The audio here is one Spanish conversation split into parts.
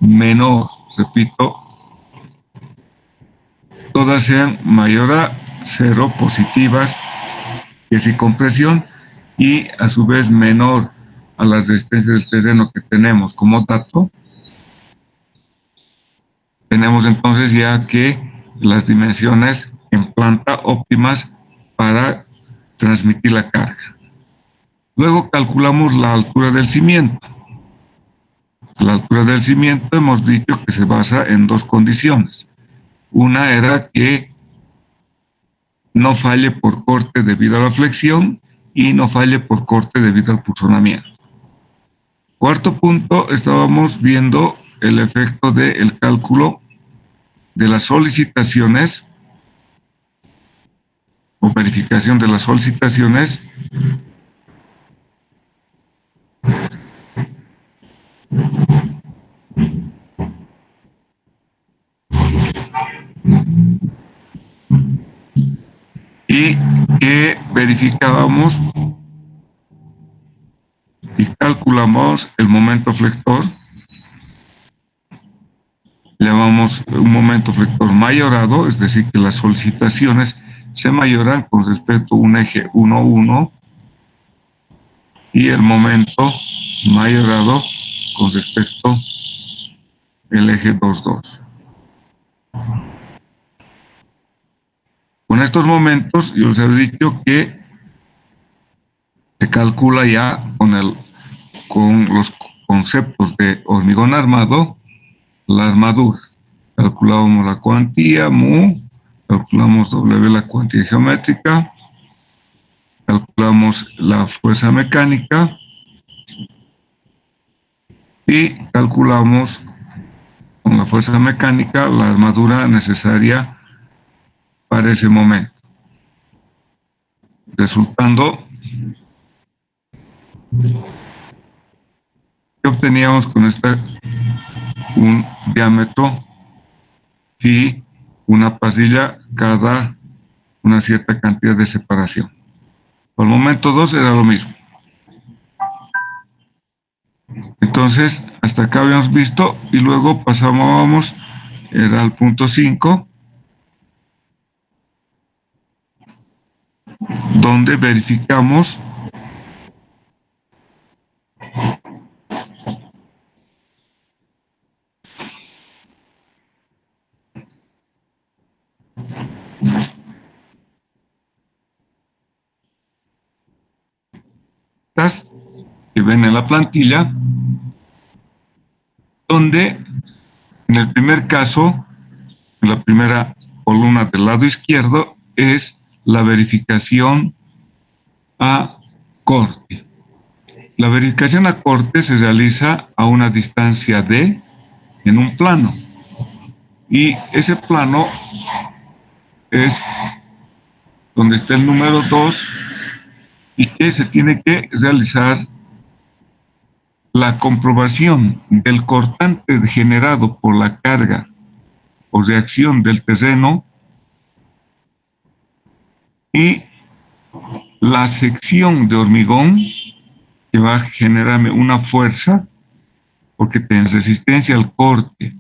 menor, repito, todas sean mayor a 0 positivas, que sin compresión, y a su vez menor a las resistencias del terreno que tenemos como dato, tenemos entonces ya que las dimensiones en planta óptimas para transmitir la carga. Luego calculamos la altura del cimiento. La altura del cimiento hemos dicho que se basa en dos condiciones. Una era que no falle por corte debido a la flexión y no falle por corte debido al pulsionamiento. Cuarto punto, estábamos viendo el efecto del cálculo de las solicitaciones o verificación de las solicitaciones y que verificábamos y calculamos el momento flector. Llamamos un momento flector mayorado, es decir, que las solicitaciones se mayoran con respecto a un eje 1,1 y el momento mayorado con respecto al eje 2,2. Con estos momentos, yo les había dicho que se calcula ya con los conceptos de hormigón armado, la armadura. Calculamos la cuantía mu, calculamos W, la cuantía geométrica, calculamos la fuerza mecánica y calculamos con la fuerza mecánica la armadura necesaria para ese momento, resultando que obteníamos con un diámetro y una pasilla cada una cierta cantidad de separación. Por el momento 2 era lo mismo. Entonces, hasta acá habíamos visto y luego pasábamos, era al punto 5, donde verificamos que ven en la plantilla, donde en el primer caso, en la primera columna del lado izquierdo, es la verificación a corte. La verificación a corte se realiza a una distancia D en un plano. Y ese plano es donde está el número 2 y que se tiene que realizar la comprobación del cortante generado por la carga o reacción del terreno y la sección de hormigón que va a generarme una fuerza porque tiene resistencia al corte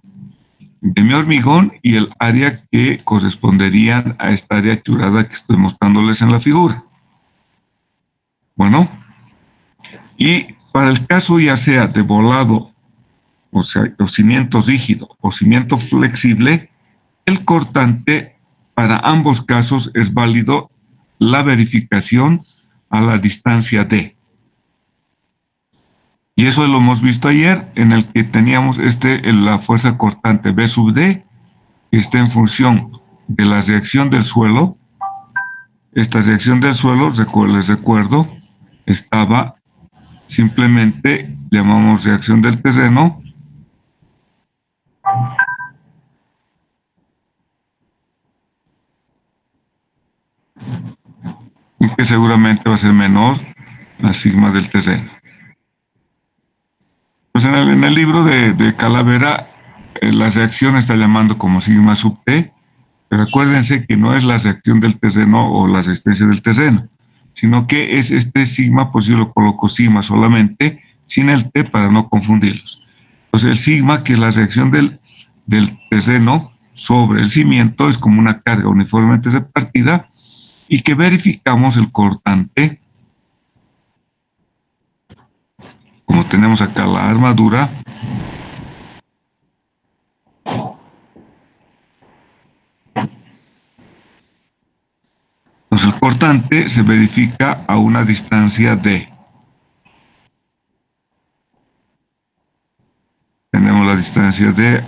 de mi hormigón y el área que correspondería a esta área churada que estoy mostrándoles en la figura. Bueno, y para el caso ya sea de volado, o sea, o cimiento rígido o cimiento flexible, el cortante para ambos casos es válido la verificación a la distancia D. Y eso lo hemos visto ayer, en el que teníamos la fuerza cortante B sub D, que está en función de la reacción del suelo. Esta reacción del suelo, les recuerdo, estaba simplemente, llamamos reacción del terreno, y que seguramente va a ser menor a sigma del terreno. Pues en el libro de Calavera, la reacción está llamando como sigma sub T, pero acuérdense que no es la reacción del terreno o la resistencia del terreno, sino que es este sigma, pues yo lo coloco sigma solamente, sin el T para no confundirlos. Entonces el sigma, que es la reacción del terreno sobre el cimiento, es como una carga uniformemente repartida, y que verificamos el cortante, como tenemos acá la armadura, entonces el cortante se verifica a una distancia de, tenemos la distancia de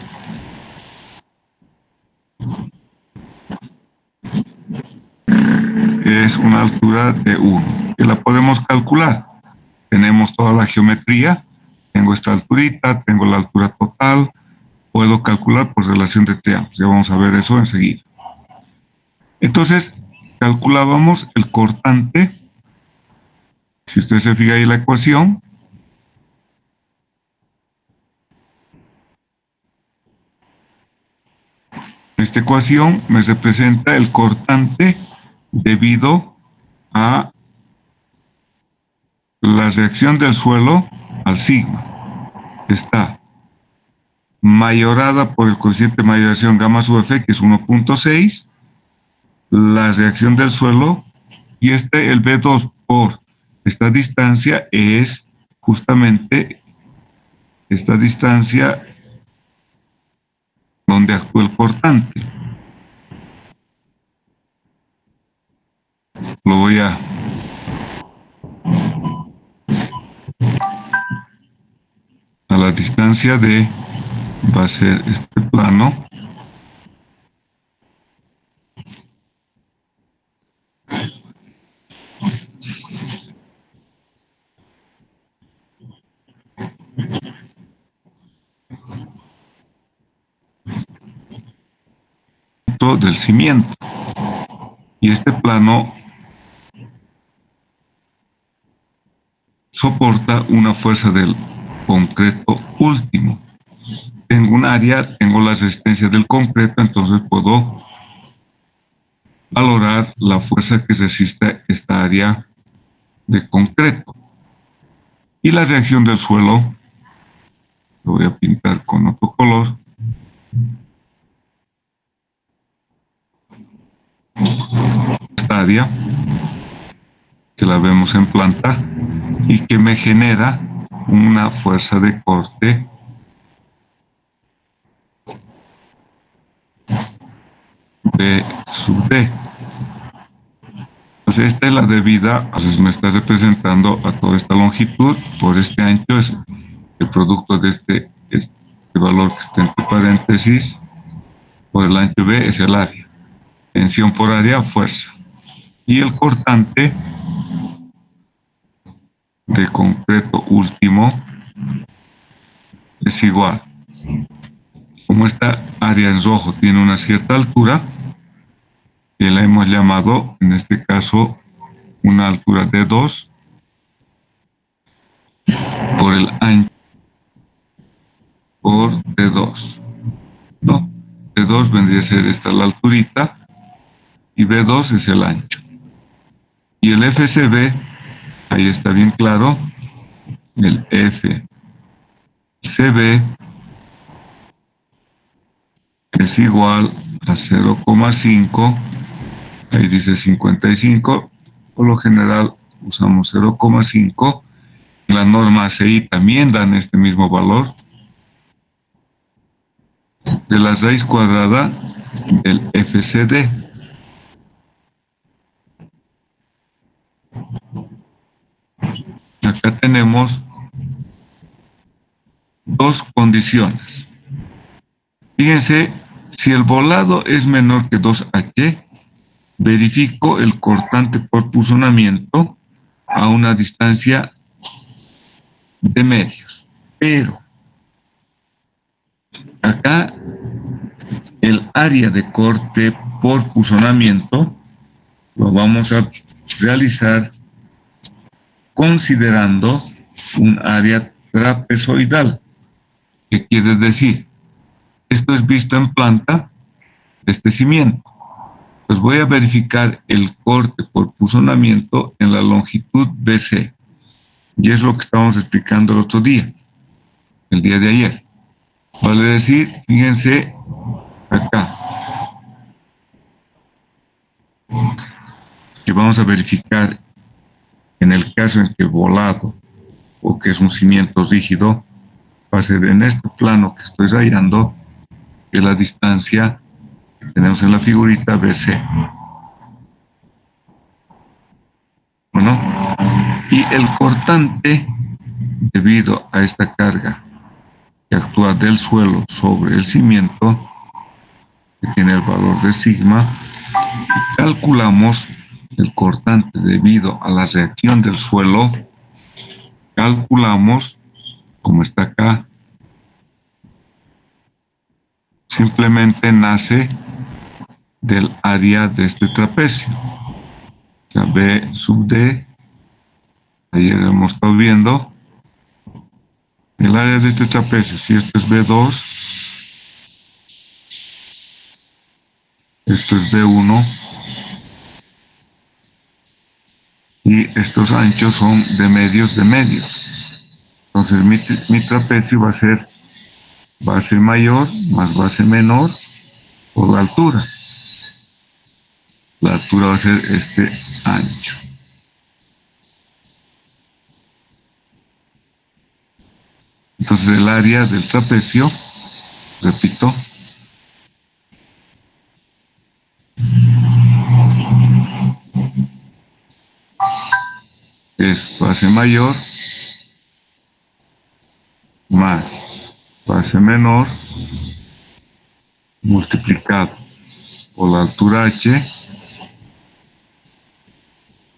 es una altura de 1, que la podemos calcular. Tenemos toda la geometría, tengo esta alturita, tengo la altura total, puedo calcular por relación de triángulos. Ya vamos a ver eso enseguida. Entonces, calculábamos el cortante. Si usted se fija ahí la ecuación, esta ecuación me representa el cortante debido a la reacción del suelo al sigma. Está mayorada por el coeficiente de mayoración gamma sub f, que es 1.6, la reacción del suelo, y el B2 por esta distancia es justamente esta distancia donde actúa el cortante. Lo voy a la distancia de, va a ser este plano, del cimiento, y este plano soporta una fuerza del concreto último. Tengo un área, tengo la resistencia del concreto, entonces puedo valorar la fuerza que resiste esta área de concreto. Y la reacción del suelo, lo voy a pintar con otro color. Esta área, que la vemos en planta, y que me genera una fuerza de corte B sub D. Entonces esta es la debida, entonces me está representando a toda esta longitud por este ancho, es el producto de este valor que está entre paréntesis, por el ancho B es el área. Tensión por área, fuerza. Y el cortante de concreto último es igual. Como esta área en rojo tiene una cierta altura, que la hemos llamado, en este caso, una altura de 2 por el ancho por D2, ¿no? D2 vendría a ser esta la alturita y B2 es el ancho. Y el FCB, ahí está bien claro, el FCB es igual a 0,5, ahí dice 55, por lo general usamos 0,5, la norma ACI también dan este mismo valor, de la raíz cuadrada del FCD. Acá tenemos dos condiciones. Fíjense, si el volado es menor que 2H, verifico el cortante por pulsionamiento a una distancia de medios. Pero acá el área de corte por pulsionamiento lo vamos a realizar considerando un área trapezoidal. ¿Qué quiere decir? Esto es visto en planta de este cimiento. Pues voy a verificar el corte por pulsionamiento en la longitud BC. Y es lo que estábamos explicando el otro día, el día de ayer. Vale decir, fíjense acá, que vamos a verificar en el caso en que volado o que es un cimiento rígido, va a ser en este plano que estoy rayando, que la distancia que tenemos en la figurita BC. Bueno, y el cortante, debido a esta carga que actúa del suelo sobre el cimiento, que tiene el valor de sigma, calculamos el cortante debido a la reacción del suelo, calculamos, como está acá, simplemente nace del área de este trapecio. La B sub D, ayer hemos estado viendo, el área de este trapecio, si esto es B2, esto es B1, y estos anchos son de medios de medios. Entonces mi trapecio va a ser base mayor más base menor por la altura. La altura va a ser este ancho. Entonces el área del trapecio, repito, es base mayor más base menor multiplicado por la altura h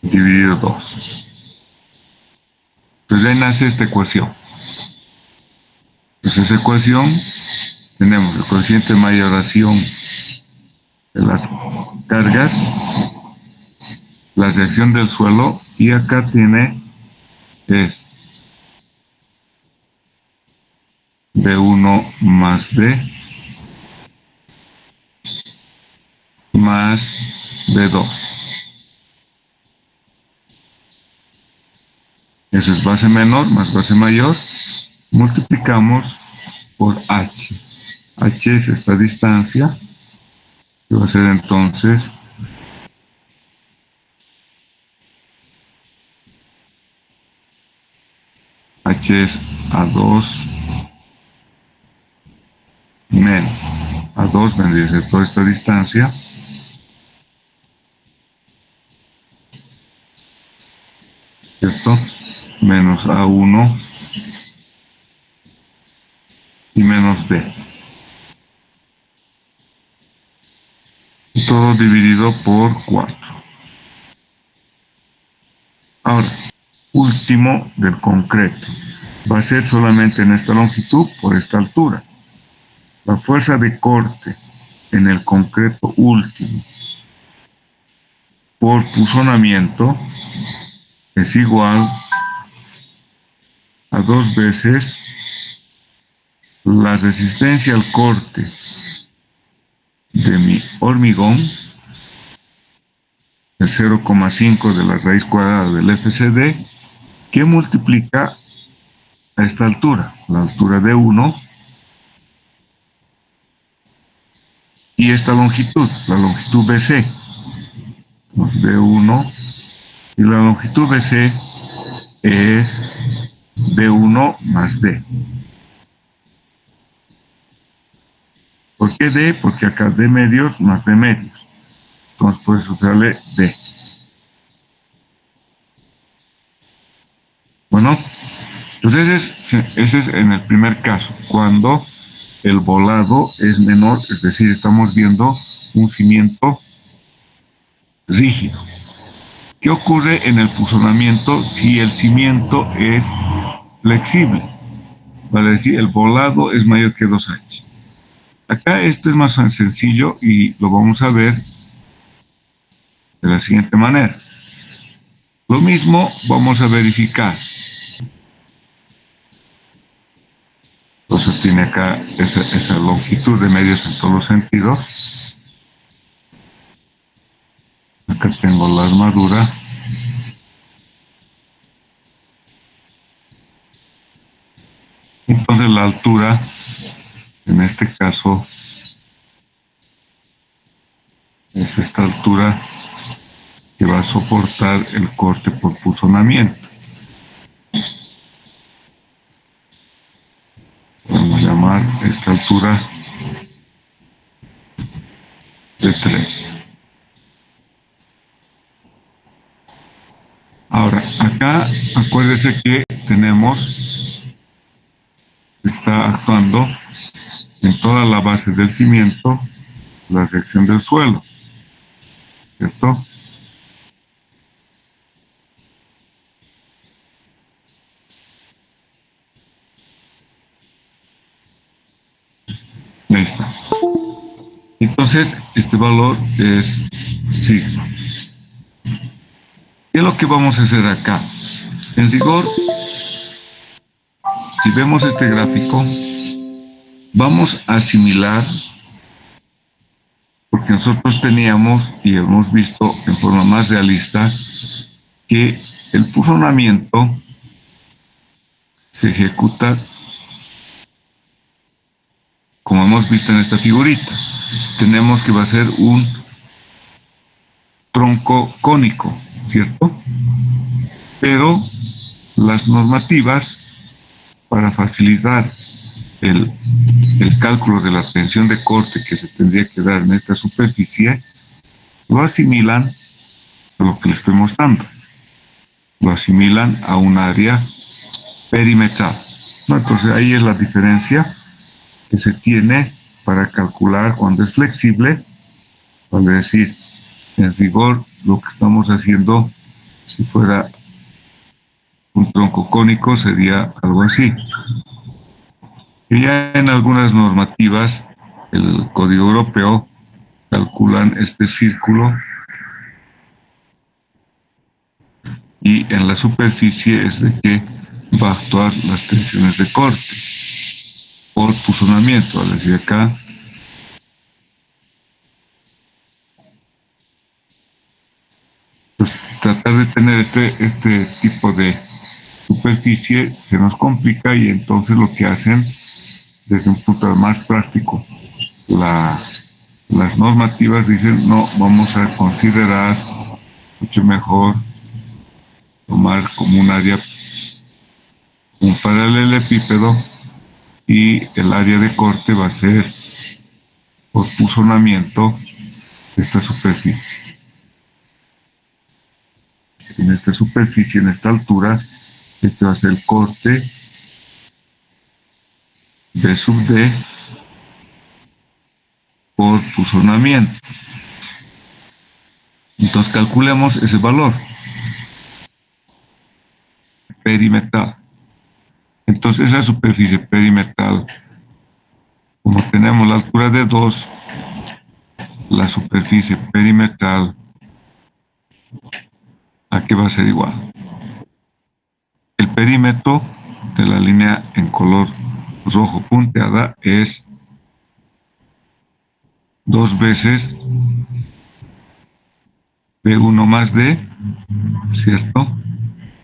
dividido 2. Entonces ahí nace esta ecuación. Entonces esa ecuación tenemos el coeficiente de mayoración de las cargas, la reacción del suelo, y acá tiene es B1 más D más B2. Eso es base menor más base mayor. Multiplicamos por H. H es esta distancia, que va a ser entonces H es A2 menos A2 vendría a ser toda esta distancia, ¿cierto? Menos A1 y menos D. Todo dividido por 4. Ahora, último del concreto. Va a ser solamente en esta longitud por esta altura. La fuerza de corte en el concreto último por puzonamiento es igual a 2 veces la resistencia al corte de mi hormigón, el 0,5 de la raíz cuadrada del FCD, que multiplica a esta altura, la altura de 1, y esta longitud, la longitud BC, B1, y la longitud BC es B1 más D. ¿Por qué D? Porque acá D medios más D medios. Entonces por eso sale D. Bueno, entonces ese es en el primer caso, cuando el volado es menor, es decir, estamos viendo un cimiento rígido. ¿Qué ocurre en el puzonamiento si el cimiento es flexible? Vale decir, el volado es mayor que 2H. Acá esto es más sencillo y lo vamos a ver de la siguiente manera. Lo mismo vamos a verificar. Entonces tiene acá esa longitud de medios en todos los sentidos. Acá tengo la armadura. Entonces la altura En este caso es esta altura que va a soportar el corte por puzonamiento. Vamos a llamar esta altura de 3. Ahora, acá acuérdese que está actuando en toda la base del cimiento la sección del suelo, ¿cierto? Ahí está. Entonces, este valor es sigma. ¿Qué es lo que vamos a hacer acá? En rigor, si vemos este gráfico, vamos a asimilar, porque nosotros teníamos y hemos visto en forma más realista que el puzonamiento se ejecuta como hemos visto en esta figurita. Tenemos que va a ser un tronco cónico, ¿cierto? Pero las normativas para facilitar el cálculo de la tensión de corte que se tendría que dar en esta superficie lo asimilan a lo que les estoy mostrando. Lo asimilan a un área perimetral, ¿no? Entonces ahí es la diferencia que se tiene para calcular cuando es flexible, vale decir, en rigor lo que estamos haciendo, si fuera un tronco cónico, sería algo así. Y ya en algunas normativas, el Código Europeo, calculan este círculo y en la superficie es de que va a actuar las tensiones de corte por puzonamiento, es decir, acá pues, tratar de tener este tipo de superficie se nos complica y entonces lo que hacen desde un punto más práctico las normativas dicen no, vamos a considerar mucho mejor tomar como un área un paralelepípedo y el área de corte va a ser por puzonamiento de esta superficie. En esta superficie, en esta altura, este va a ser el corte B sub D por puzonamiento. Entonces calculemos ese valor perimetral. Entonces esa superficie perimetral, como tenemos la altura de 2, la superficie perimetral, ¿a qué va a ser igual? El perímetro de la línea en color rojo punteada es 2 veces B1 más D, ¿cierto?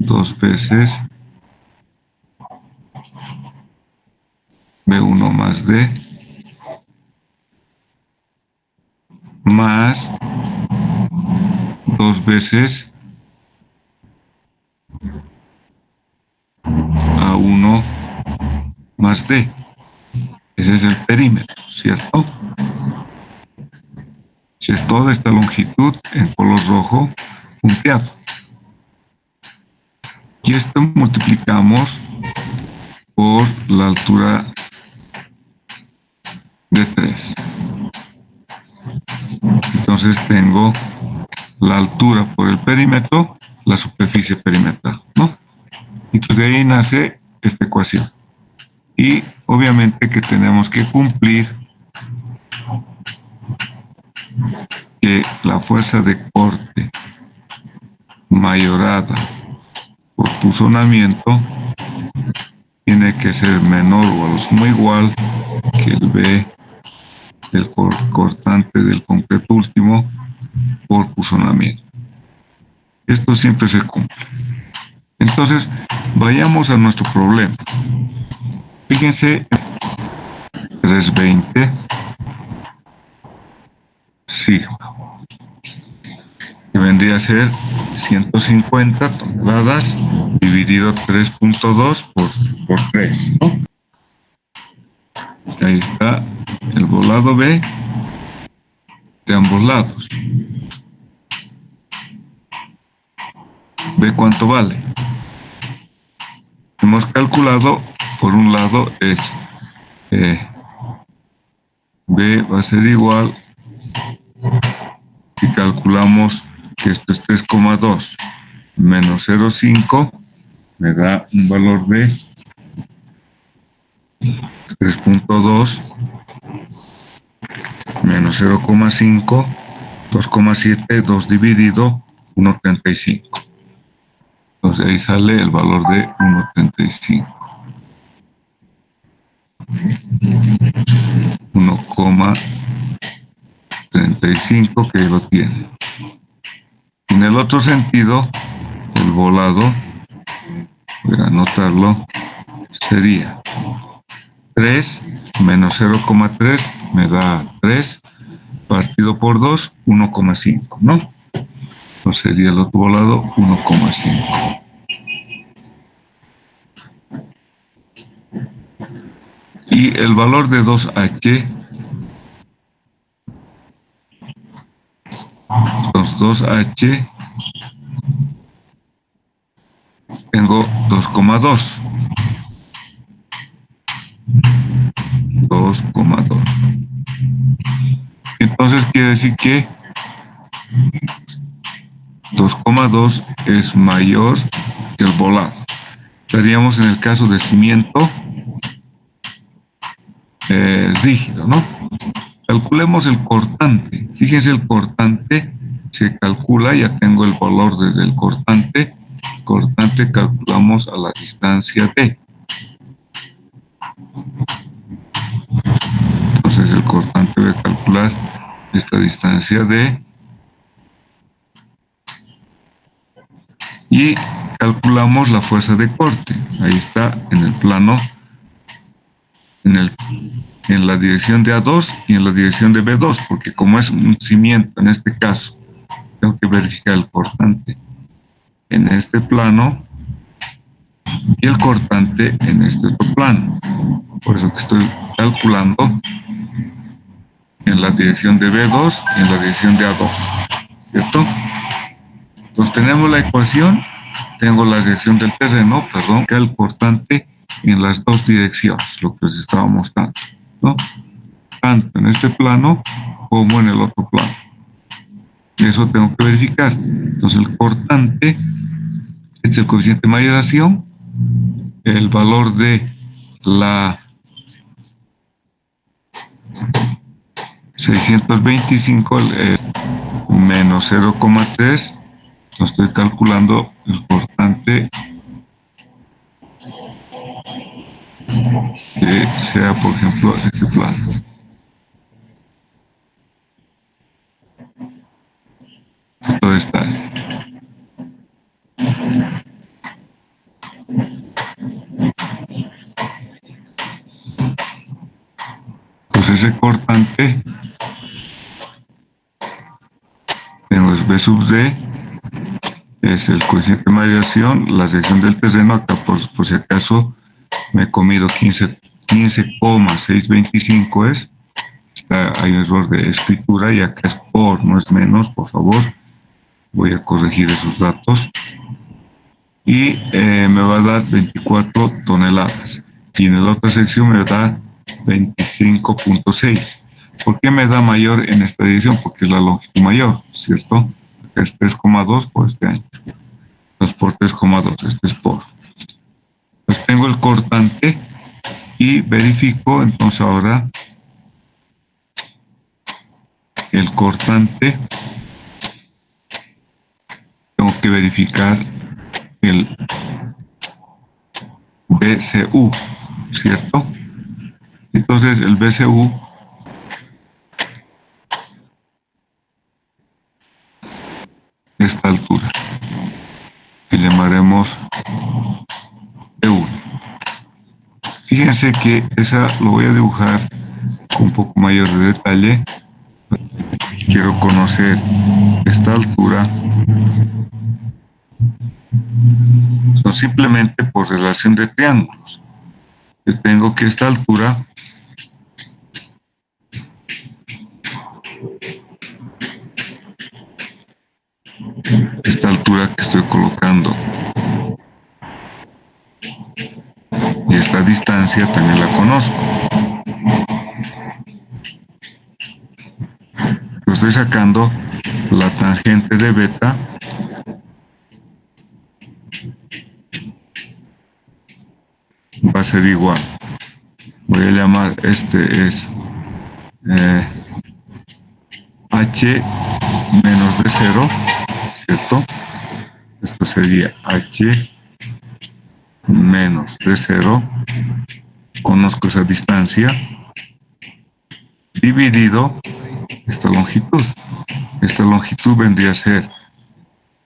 2 veces B1 más D más 2 veces A1 más D. Ese es el perímetro, ¿cierto? Si es toda esta longitud en color rojo punteado. Y esto multiplicamos por la altura de 3. Entonces tengo la altura por el perímetro, la superficie perimetral, ¿no? Entonces de ahí nace esta ecuación. Y obviamente que tenemos que cumplir que la fuerza de corte mayorada por puzonamiento tiene que ser menor o a lo sumo igual que el B, el cortante del concreto último, por puzonamiento. Esto siempre se cumple. Entonces, vayamos a nuestro problema. Fíjense, 320 sigma, que vendría a ser 150 toneladas dividido 3.2 por 3, ¿no? Ahí está el volado B de ambos lados. ¿Ve cuánto vale? Hemos calculado, por un lado es B va a ser igual, si calculamos que esto es 3,2 menos 0,5, me da un valor de 3.2 menos 0,5, 2,7, 2 dividido 1,35. Entonces ahí sale el valor de 1,35. 1,35, que lo tiene. En el otro sentido, el volado, voy a anotarlo, sería 3 menos 0,3 me da 3 partido por 2, 1,5, ¿no? Entonces sería el otro volado 1,5. Y el valor de 2H, los 2H, tengo 2,2. 2,2. Entonces quiere decir que 2,2 es mayor que el volado. Estaríamos en el caso de cimiento rígido, ¿no? Calculemos el cortante. Fíjense, el cortante se calcula, ya tengo el valor del cortante. Cortante calculamos a la distancia D. Entonces el cortante voy a calcular esta distancia D y calculamos la fuerza de corte. Ahí está en el plano, en la dirección de A2 y en la dirección de B2, porque como es un cimiento en este caso, tengo que verificar el cortante en este plano y el cortante en este otro plano. Por eso que estoy calculando en la dirección de B2 y en la dirección de A2, ¿cierto? Entonces tenemos la ecuación, tengo la dirección del terreno, perdón, que el cortante en las dos direcciones, lo que les estaba mostrando, ¿no? Tanto en este plano como en el otro plano. Eso tengo que verificar. Entonces el cortante es el coeficiente de mayoración, el valor de la 625 menos 0,3, lo estoy calculando el cortante que sea, por ejemplo, este plano. Todo está. Pues ese cortante tenemos B sub D, es el coeficiente de mayoración, la sección del terreno, acá por si acaso me he comido 15,625 es, hay un error de escritura y acá es por, no es menos, por favor, voy a corregir esos datos, y me va a dar 24 toneladas, y en la otra sección me da 25,6. ¿Por qué me da mayor en esta dirección? Porque es la longitud mayor, ¿cierto? Acá es 3,2 por este ancho. Entonces por 3,2, este es por. Pues tengo el cortante y verifico, entonces ahora el cortante, tengo que verificar el BCU, ¿cierto? Entonces el BCU esta altura, que llamaremos B1. Fíjense que esa lo voy a dibujar con un poco mayor de detalle. Quiero conocer esta altura, no simplemente por relación de triángulos. Yo tengo que esta altura que estoy colocando y esta distancia también la conozco. Estoy sacando la tangente de beta va a ser igual. Voy a llamar este es h menos de 0, ¿cierto? Esto sería h menos de 0, conozco esa distancia, dividido esta longitud. Esta longitud vendría a ser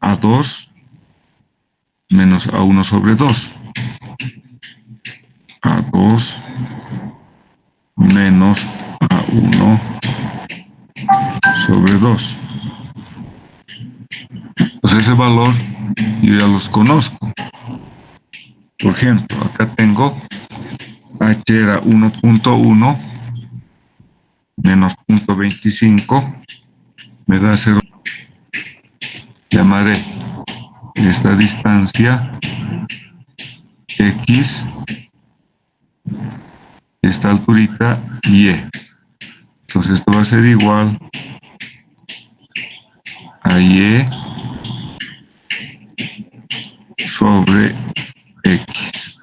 A2 menos A1 sobre 2. A2 menos A1 sobre 2. Pues ese valor yo ya los conozco. Por ejemplo, acá tengo H era 1.1 menos 0.25 me da 0. Llamaré esta distancia X, esta alturita Y. Entonces esto va a ser igual a Y sobre X.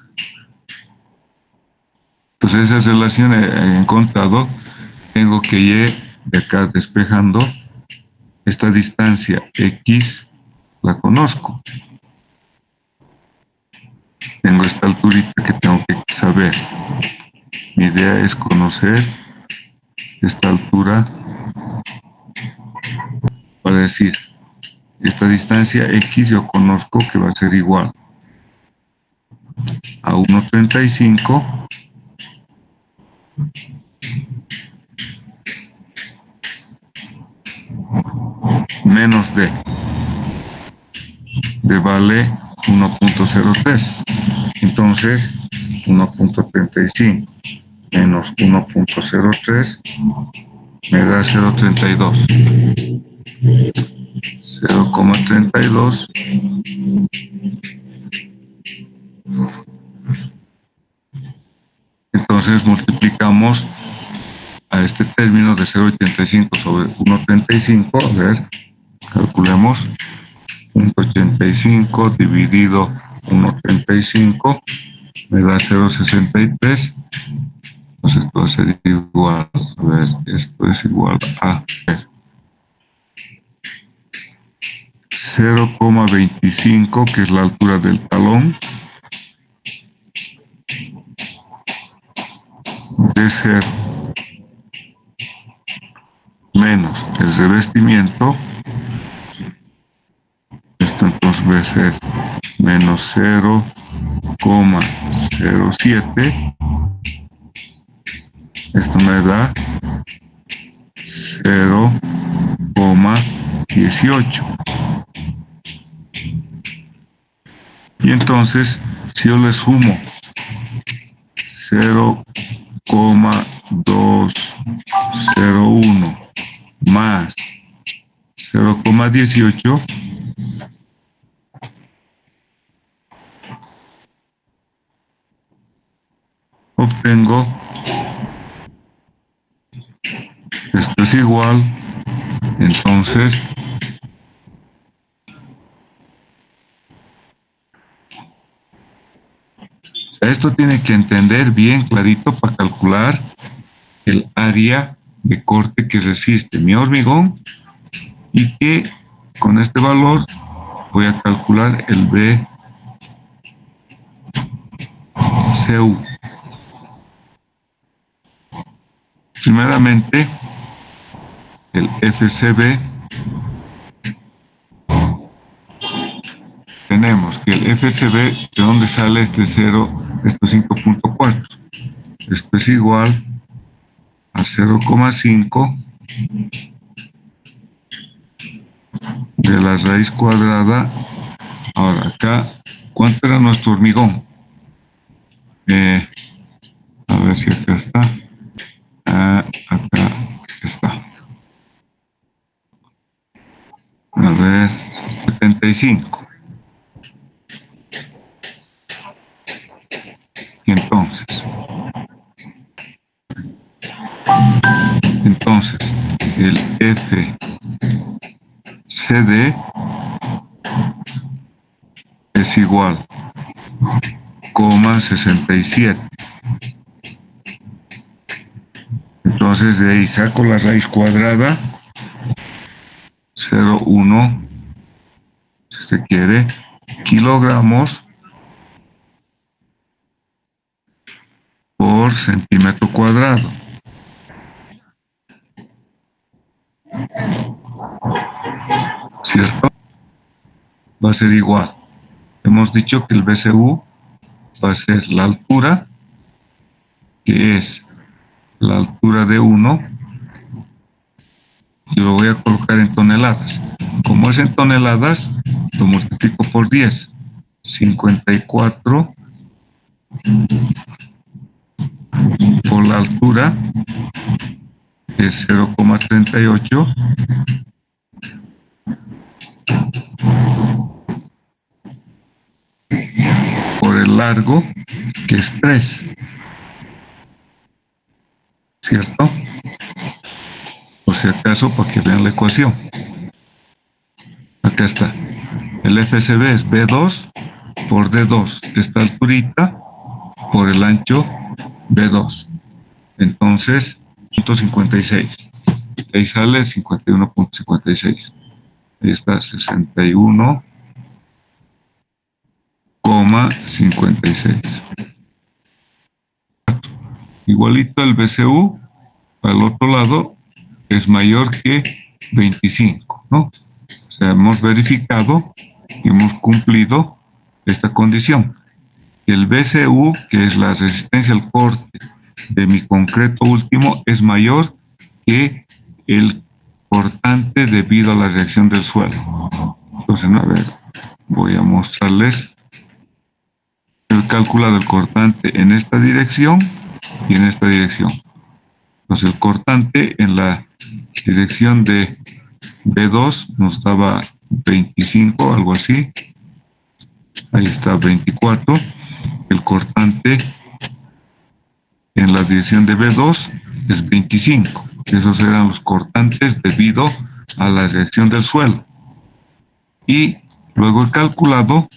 Entonces esa relación he encontrado. Tengo que Y de acá despejando esta distancia X, la conozco. Tengo esta alturita que tengo que saber. Mi idea es conocer esta altura para decir, esta distancia X yo conozco que va a ser igual a 1.35 menos D vale 1.03. Entonces 1.35 menos 1.03 me da 0.32. 0,32 entonces multiplicamos a este término de 0.85 sobre 1.35, a ver, calculemos, 0.85 dividido 1.35 me da 0.63, entonces esto va a ser igual, a ver, esto es igual a 0,25, que es la altura del talón, de ser menos el revestimiento, esto entonces va a ser menos 0,07, esto me da 0,18. Y entonces, si yo le sumo 0,201 más 0,18, obtengo, esto es igual, entonces, esto tiene que entender bien clarito para calcular el área de corte que resiste mi hormigón y que con este valor voy a calcular el BCU. Primeramente, el FCB, tenemos que el FCB, ¿de dónde sale este 0? Estos 5.4. Esto es igual a 0,5 de la raíz cuadrada. Ahora acá, ¿cuánto era nuestro hormigón? A ver si acá está. Acá está. A ver, 75. Y entonces, el FCD es igual a 67. Entonces de ahí saco la raíz cuadrada, 0,1, si se quiere, kilogramos por centímetro cuadrado. ¿Cierto? Va a ser igual. Hemos dicho que el BCU va a ser la altura, que es la altura de 1. Yo lo voy a colocar en toneladas. Como es en toneladas, lo multiplico por 10. 54 por la altura, que es 0,38. Por el largo, que es 3. ¿Cierto? Por si acaso, para que vean la ecuación. Acá está. El FCB es B2 por D2. Esta alturita por el ancho B2. Entonces, 56. Ahí sale 51,56. Ahí está 61,56. Igualito el BCU, al otro lado, es mayor que 25, ¿no? O sea, hemos verificado y hemos cumplido esta condición. El BCU, que es la resistencia al corte de mi concreto último, es mayor que el cortante debido a la reacción del suelo. Entonces, a ver, voy a mostrarles el cálculo del cortante en esta dirección y en esta dirección. Entonces, el cortante en la dirección de B2 nos daba 25, algo así. Ahí está 24. El cortante en la dirección de B2 es 25. Esos eran los cortantes debido a la reacción del suelo. Y luego he calculado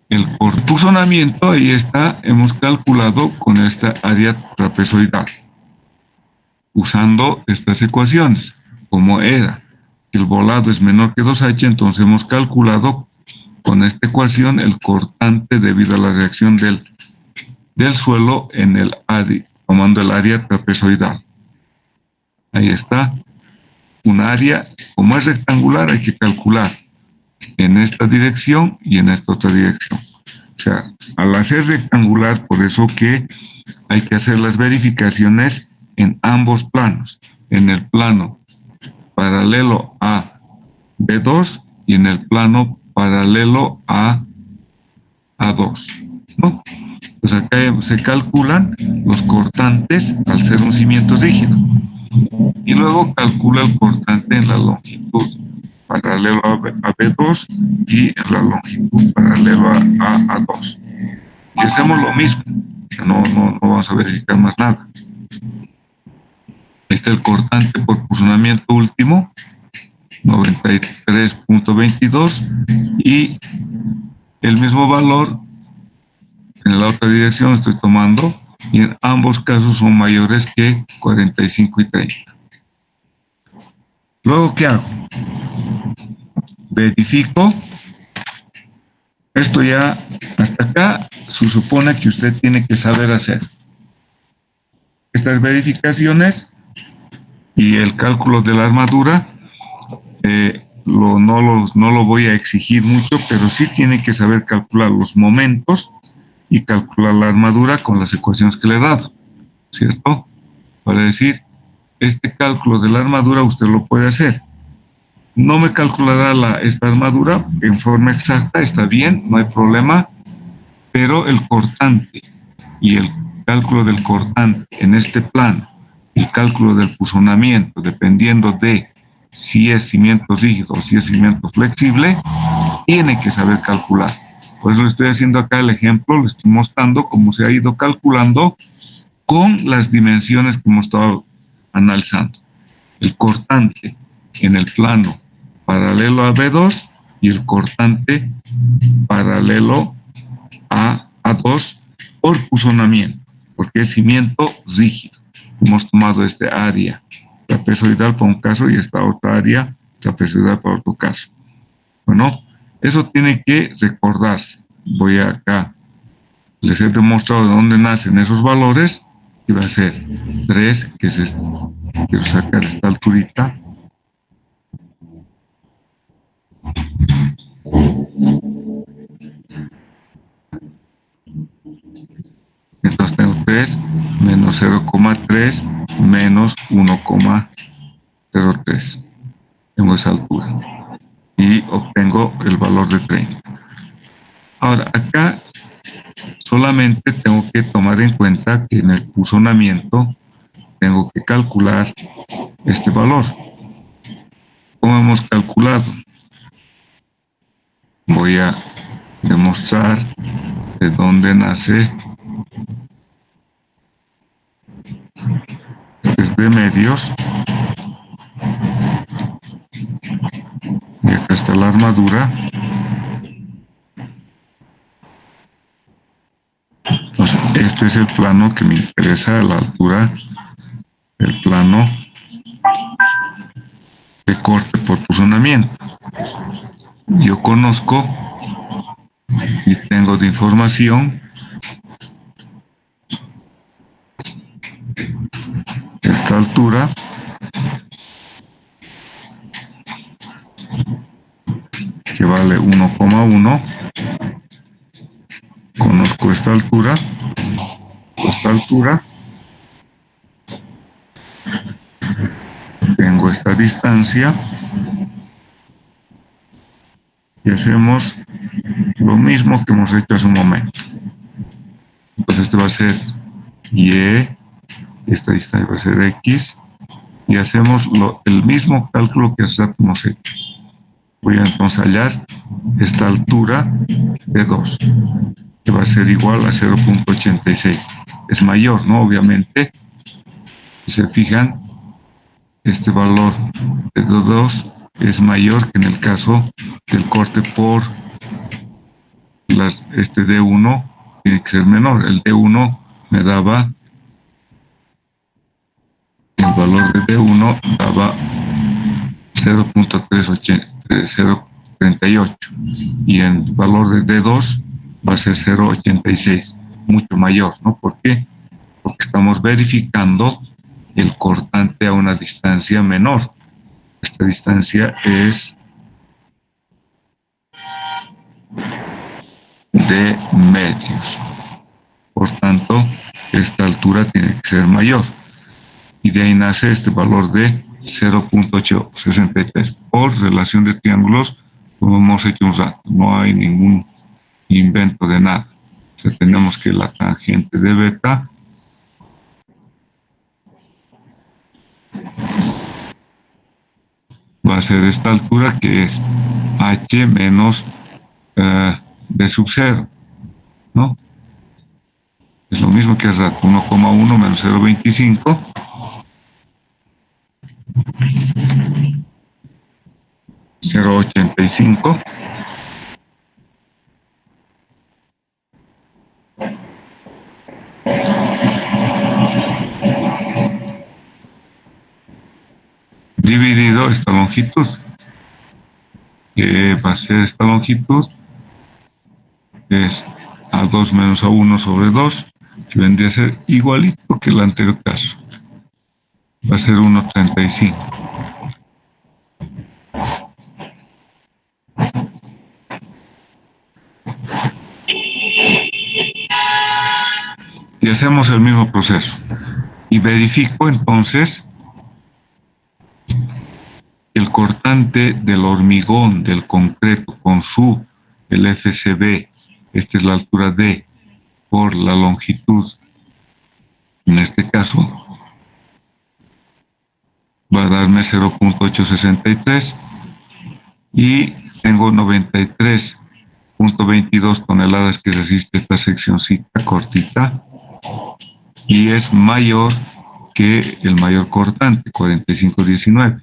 el cortuzonamiento, ahí está, hemos calculado con esta área trapezoidal, usando estas ecuaciones. Como era que el volado es menor que 2H, entonces hemos calculado con esta ecuación el cortante debido a la reacción del suelo en el área, tomando el área trapezoidal. Ahí está, un área, como es rectangular, hay que calcular en esta dirección y en esta otra dirección. O sea, al hacer rectangular, por eso que hay que hacer las verificaciones en ambos planos, en el plano paralelo a B2 y en el plano paralelo a A2, ¿no? Pues acá se calculan los cortantes al ser un cimiento rígido y luego calcula el cortante en la longitud paralelo a B2 y en la longitud paralelo a A2. Y hacemos lo mismo, no vamos a verificar más nada. Este es el cortante por fusionamiento último, 93,22, y el mismo valor en la otra dirección estoy tomando, y en ambos casos son mayores que 45 y 30. Luego, ¿qué hago? Verifico. Esto ya, hasta acá, se supone que usted tiene que saber hacer estas verificaciones y el cálculo de la armadura. No lo voy a exigir mucho, pero sí tiene que saber calcular los momentos y calcular la armadura con las ecuaciones que le he dado, ¿cierto? para decir, este cálculo de la armadura usted lo puede hacer. No me calculará esta armadura en forma exacta, está bien, no hay problema, pero el cortante y el cálculo del cortante en este plano, el cálculo del puzonamiento, dependiendo de si es cimiento rígido o si es cimiento flexible, tiene que saber calcular. Por eso estoy haciendo acá el ejemplo, le estoy mostrando cómo se ha ido calculando con las dimensiones que hemos estado analizando. El cortante en el plano paralelo a B2 y el cortante paralelo a A2 por puzonamiento, porque es cimiento rígido. Hemos tomado este área trapezoidal para un caso y esta otra área trapezoidal para otro caso. Bueno, eso tiene que recordarse. Voy acá, les he demostrado de dónde nacen esos valores, y va a ser 3, que es esto. Quiero sacar esta alturita. Entonces tengo 3 menos 0,3 menos 1,03. Tengo esa altura. Y obtengo el valor de 30. Ahora, acá solamente tengo que tomar en cuenta que en el puzonamiento tengo que calcular este valor. ¿Cómo hemos calculado? Voy a demostrar de dónde nace desde medios. Y acá está la armadura. Entonces, este es el plano que me interesa, la altura del plano de corte por puzonamiento. Yo conozco y tengo de información esta altura que vale 1,1. Conozco esta altura, tengo esta distancia y hacemos lo mismo que hemos hecho hace un momento. Entonces este va a ser Y, esta distancia va a ser X, y hacemos el mismo cálculo que hace rato hemos hecho. Voy a entonces hallar esta altura de 2, que va a ser igual a 0,86. Es mayor, ¿no? Obviamente, si se fijan, este valor de 2 es mayor que en el caso del corte por este D1, tiene que ser menor. El D1 me daba, el valor de D1 daba 0,38 y el valor de D2 va a ser 0,86, mucho mayor, ¿no? ¿Por qué? Porque estamos verificando el cortante a una distancia menor. Esta distancia es de medios. Por tanto, esta altura tiene que ser mayor. Y de ahí nace este valor de 0,863 por relación de triángulos, como hemos hecho un rato. No hay ningún invento de nada. O sea, tenemos que la tangente de beta va a ser esta altura, que es h menos b sub 0, ¿no? Es lo mismo que hace 1,1 menos 0,25 0,85 dividido esta longitud, que va a ser esta longitud, es A2 menos A1 sobre 2, que vendría a ser igualito que el anterior caso. Va a ser 1,35. Y hacemos el mismo proceso. y verifico entonces el cortante del hormigón, del concreto, con el FCB, esta es la altura D, por la longitud, en este caso, va a darme 0.863 y tengo 93.22 toneladas que resiste esta seccioncita cortita y es mayor que el mayor cortante, 4519,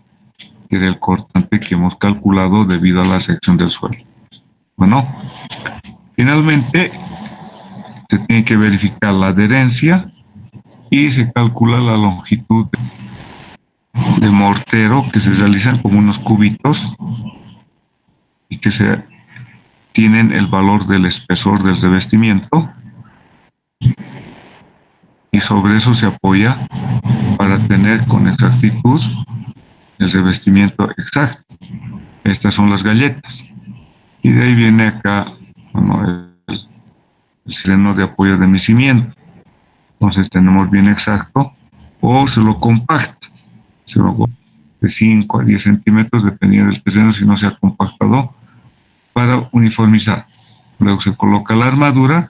que era el cortante que hemos calculado debido a la sección del suelo. Bueno, finalmente se tiene que verificar la adherencia y se calcula la longitud de mortero, que se realizan como unos cubitos y que tienen el valor del espesor del revestimiento, y sobre eso se apoya para tener con exactitud el revestimiento exacto. Estas son las galletas. Y de ahí viene acá, bueno, el seno de apoyo de mi cimiento. Entonces tenemos bien exacto, o se lo compacta. Se lo de 5 a 10 centímetros, dependiendo del terreno, si no se ha compactado, para uniformizar. Luego se coloca la armadura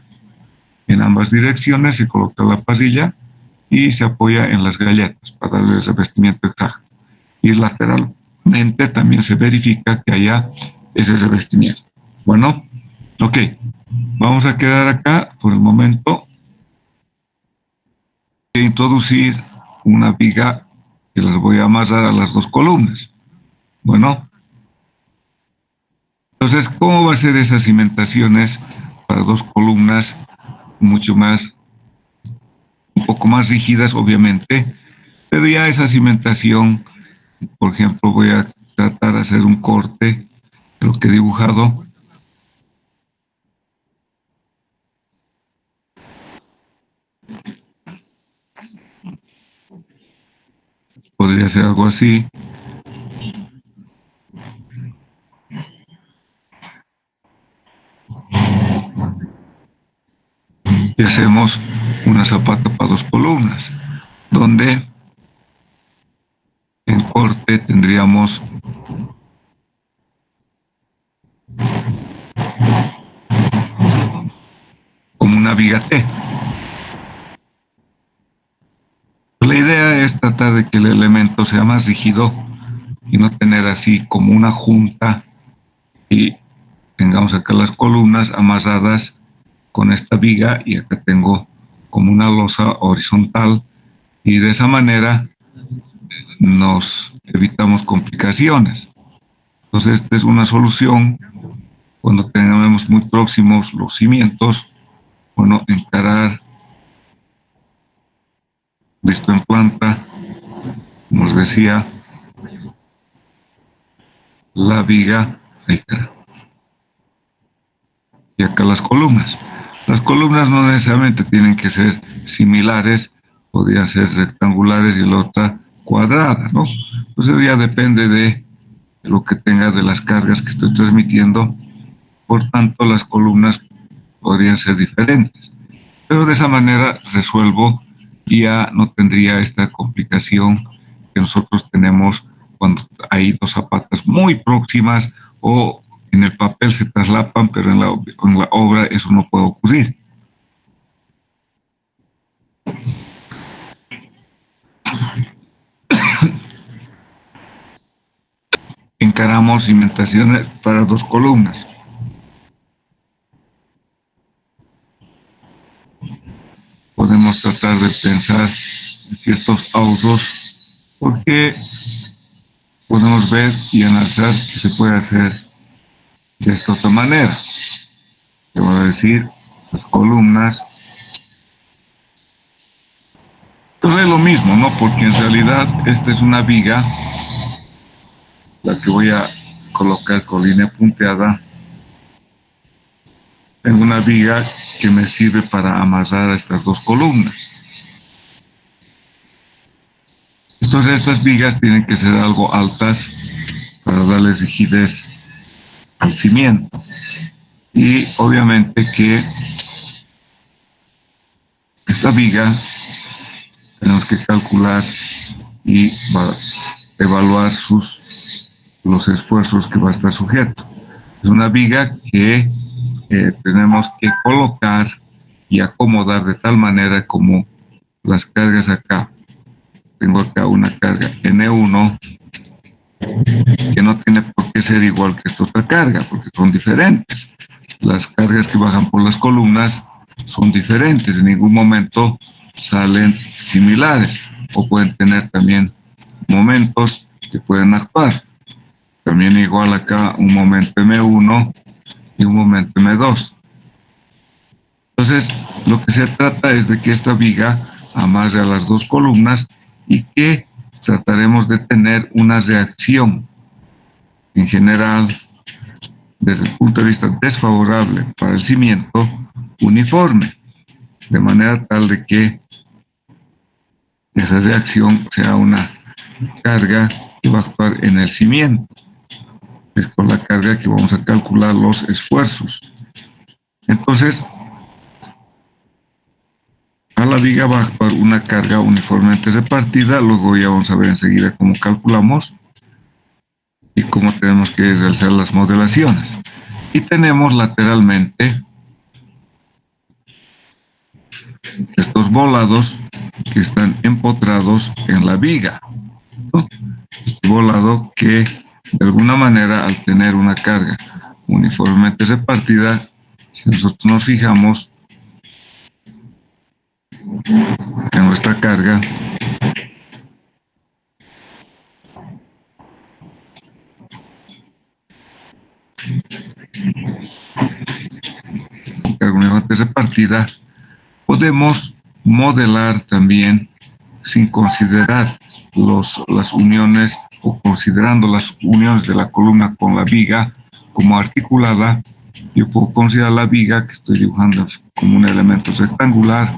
en ambas direcciones, se coloca la parrilla y se apoya en las galletas para darle el revestimiento exacto. Y lateralmente también se verifica que haya ese revestimiento. Bueno, ok, vamos a quedar acá por el momento. Voy a introducir una viga que las voy a amarrar a las dos columnas. Bueno, entonces, ¿cómo va a ser esas cimentaciones para dos columnas mucho más, un poco más rígidas, obviamente? Pero ya esa cimentación, por ejemplo, voy a tratar de hacer un corte de lo que he dibujado. Podría ser algo así. Y hacemos una zapata para dos columnas, donde en corte tendríamos como una viga T. La idea es tratar de que el elemento sea más rígido y no tener así como una junta y tengamos acá las columnas amarradas con esta viga y acá tengo como una losa horizontal, y de esa manera nos evitamos complicaciones. Entonces esta es una solución cuando tengamos muy próximos los cimientos. Bueno, encarar visto en planta, como os decía, la viga, y acá las columnas. Las columnas no necesariamente tienen que ser similares, podrían ser rectangulares y la otra cuadrada, ¿no? Entonces ya depende de lo que tenga de las cargas que estoy transmitiendo. Por tanto, las columnas podrían ser diferentes. Pero de esa manera resuelvo y ya no tendría esta complicación que nosotros tenemos cuando hay dos zapatas muy próximas o en el papel se traslapan, pero en la obra eso no puede ocurrir. Encaramos cimentaciones para dos columnas. Podemos tratar de pensar en ciertos ahorros porque podemos ver y analizar que se puede hacer de esta otra manera. Te voy a decir, las columnas. Pero es lo mismo, ¿no? Porque en realidad esta es una viga, la que voy a colocar con línea punteada. Tengo una viga que me sirve para amarrar a estas dos columnas. Entonces estas vigas tienen que ser algo altas para darles rigidez al cimiento. Y obviamente que esta viga tenemos que calcular y evaluar los esfuerzos que va a estar sujeto. Es una viga que tenemos que colocar y acomodar de tal manera como las cargas acá. Tengo acá una carga N1 que no tiene por qué ser igual que esta otra carga, porque son diferentes. Las cargas que bajan por las columnas son diferentes, en ningún momento salen similares, o pueden tener también momentos que pueden actuar. También igual acá un momento M1 y un momento M2. Entonces, lo que se trata es de que esta viga amarre a las dos columnas y que trataremos de tener una reacción en general, desde el punto de vista desfavorable para el cimiento, uniforme, de manera tal de que esa reacción sea una carga que va a actuar en el cimiento. Es con la carga que vamos a calcular los esfuerzos. Entonces, a la viga va a actuar una carga uniformemente repartida, luego ya vamos a ver enseguida cómo calculamos y cómo tenemos que realizar las modelaciones. Y tenemos lateralmente estos volados que están empotrados en la viga, ¿no? Este volado que de alguna manera, al tener una carga uniformemente repartida, si nosotros nos fijamos en nuestra carga, uniformemente repartida, podemos modelar también sin considerar las uniones o considerando las uniones de la columna con la viga como articulada. Yo puedo considerar la viga que estoy dibujando como un elemento rectangular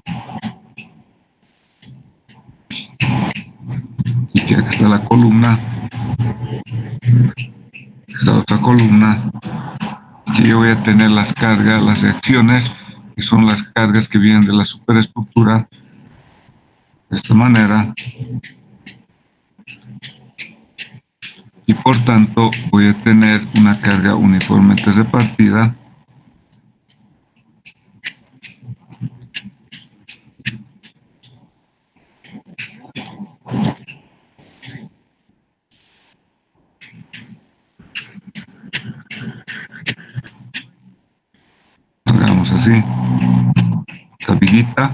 y que aquí está la columna, esta otra columna, que yo voy a tener las cargas, las reacciones, que son las cargas que vienen de la superestructura, de esta manera, y por tanto voy a tener una carga uniformemente repartida hagamos así, esta viguita,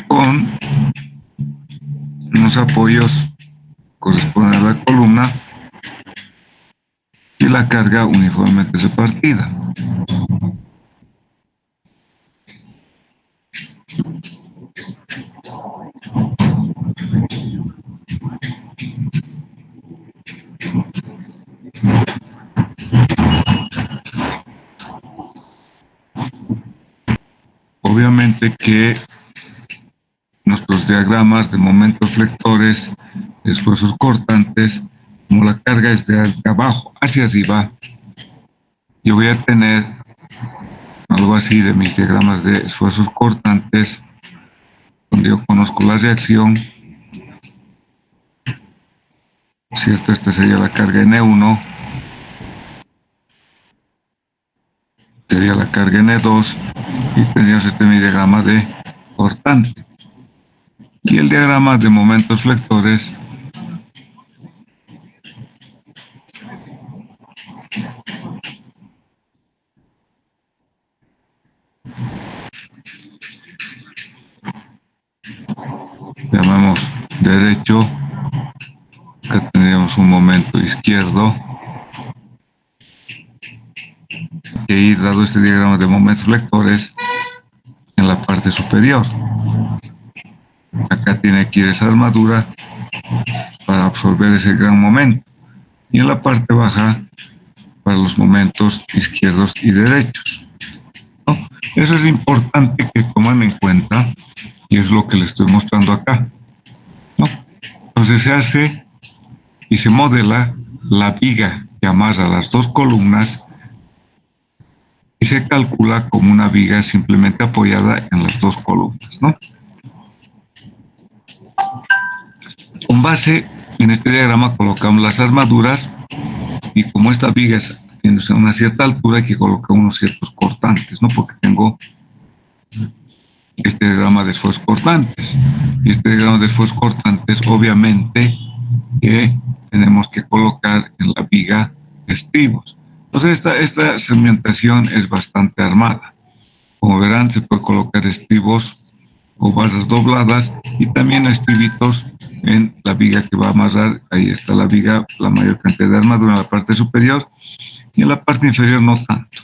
con unos apoyos corresponden a la columna y la carga uniformemente repartida. Obviamente que nuestros diagramas de momentos flectores, esfuerzos cortantes, como la carga es de abajo hacia arriba, yo voy a tener algo así de mis diagramas de esfuerzos cortantes, donde yo conozco la reacción. Si esta sería la carga N1, sería la carga N2 y tendríamos mi diagrama de cortante. Y el diagrama de momentos flectores llamamos derecho, acá tendríamos un momento izquierdo, que ir dado este diagrama de momentos flectores en la parte superior. Acá tiene que ir esa armadura para absorber ese gran momento, y en la parte baja para los momentos izquierdos y derechos, ¿no? Eso es importante que tomen en cuenta y es lo que les estoy mostrando acá, ¿no? Entonces se hace y se modela la viga que amarra las dos columnas y se calcula como una viga simplemente apoyada en las dos columnas, ¿no? Con base en este diagrama colocamos las armaduras y como esta viga tiene una cierta altura hay que colocar unos ciertos cortantes, ¿no? Porque tengo este diagrama de esfuerzos cortantes. Y este diagrama de esfuerzos cortantes obviamente que tenemos que colocar en la viga estribos. Entonces esta segmentación es bastante armada. Como verán, se puede colocar estribos o basas dobladas y también estribitos en la viga que va a amarrar. Ahí está la viga, la mayor cantidad de armadura en la parte superior y en la parte inferior no tanto.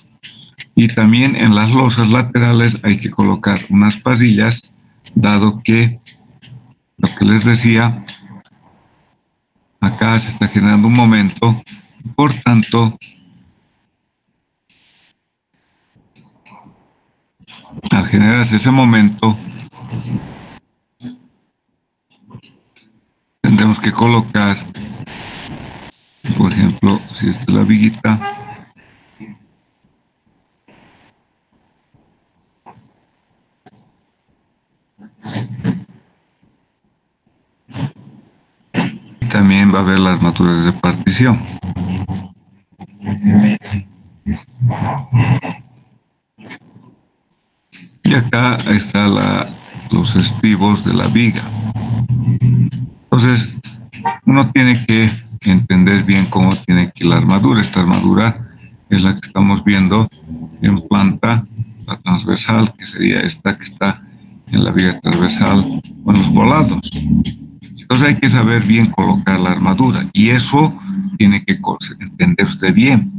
Y también en las losas laterales hay que colocar unas pasillas, dado que lo que les decía, acá se está generando un momento, por tanto, al generarse ese momento, tendremos que colocar, por ejemplo, si esta es la viguita, y también va a haber las armaduras de partición. Y acá están los estribos de la viga. Entonces, uno tiene que entender bien cómo tiene que ir la armadura. Esta armadura es la que estamos viendo en planta, la transversal, que sería esta que está en la viga transversal con los volados. Entonces hay que saber bien colocar la armadura y eso tiene que entender usted bien.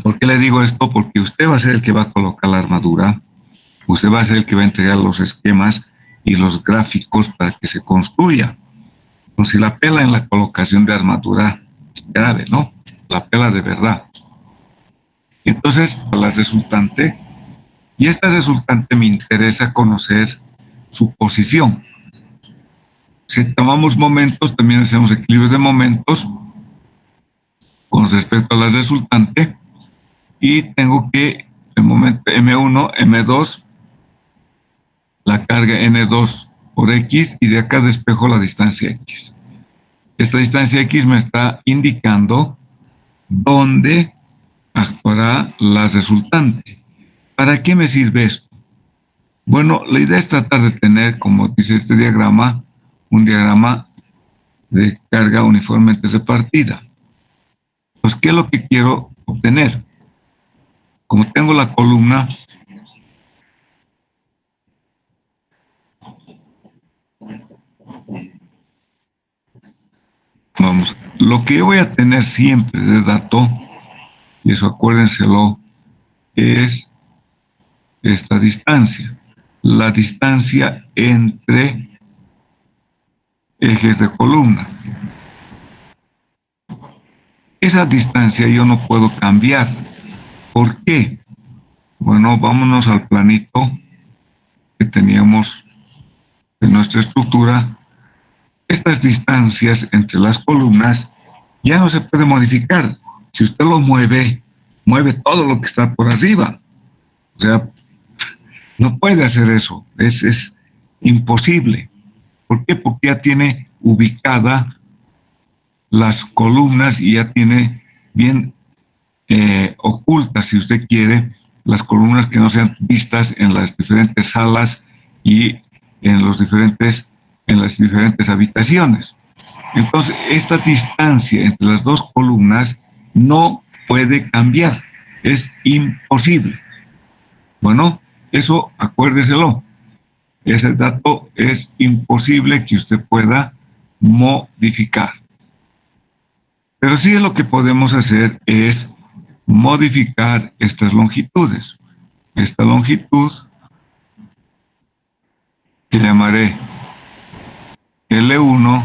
¿Por qué le digo esto? Porque usted va a ser el que va a colocar la armadura, usted va a ser el que va a entregar los esquemas y los gráficos para que se construya. Entonces, si la pela en la colocación de armadura, grave, ¿no? La pela de verdad. Entonces, la resultante, y esta resultante me interesa conocer su posición. Si tomamos momentos, también hacemos equilibrio de momentos con respecto a la resultante, y tengo que el momento M1, M2, la carga N2 por X, y de acá despejo la distancia X. Esta distancia X me está indicando dónde actuará la resultante. ¿Para qué me sirve esto? Bueno, la idea es tratar de tener, como dice este diagrama, un diagrama de carga uniformemente repartida. Pues, ¿qué es lo que quiero obtener? Como tengo la columna, vamos, lo que yo voy a tener siempre de dato, y eso acuérdenselo, es esta distancia, la distancia entre ejes de columna. Esa distancia yo no puedo cambiar. ¿Por qué? Bueno, vámonos al planito que teníamos de nuestra estructura. Estas distancias entre las columnas ya no se puede modificar. Si usted lo mueve, mueve todo lo que está por arriba. O sea, no puede hacer eso. Es imposible. ¿Por qué? Porque ya tiene ubicada las columnas y ya tiene bien ocultas, si usted quiere, las columnas que no sean vistas en las diferentes salas y en las diferentes habitaciones. Entonces, esta distancia entre las dos columnas no puede cambiar, es imposible. Bueno, eso acuérdeselo. Ese dato es imposible que usted pueda modificar. Pero sí lo que podemos hacer es modificar estas longitudes. Esta longitud que llamaré L1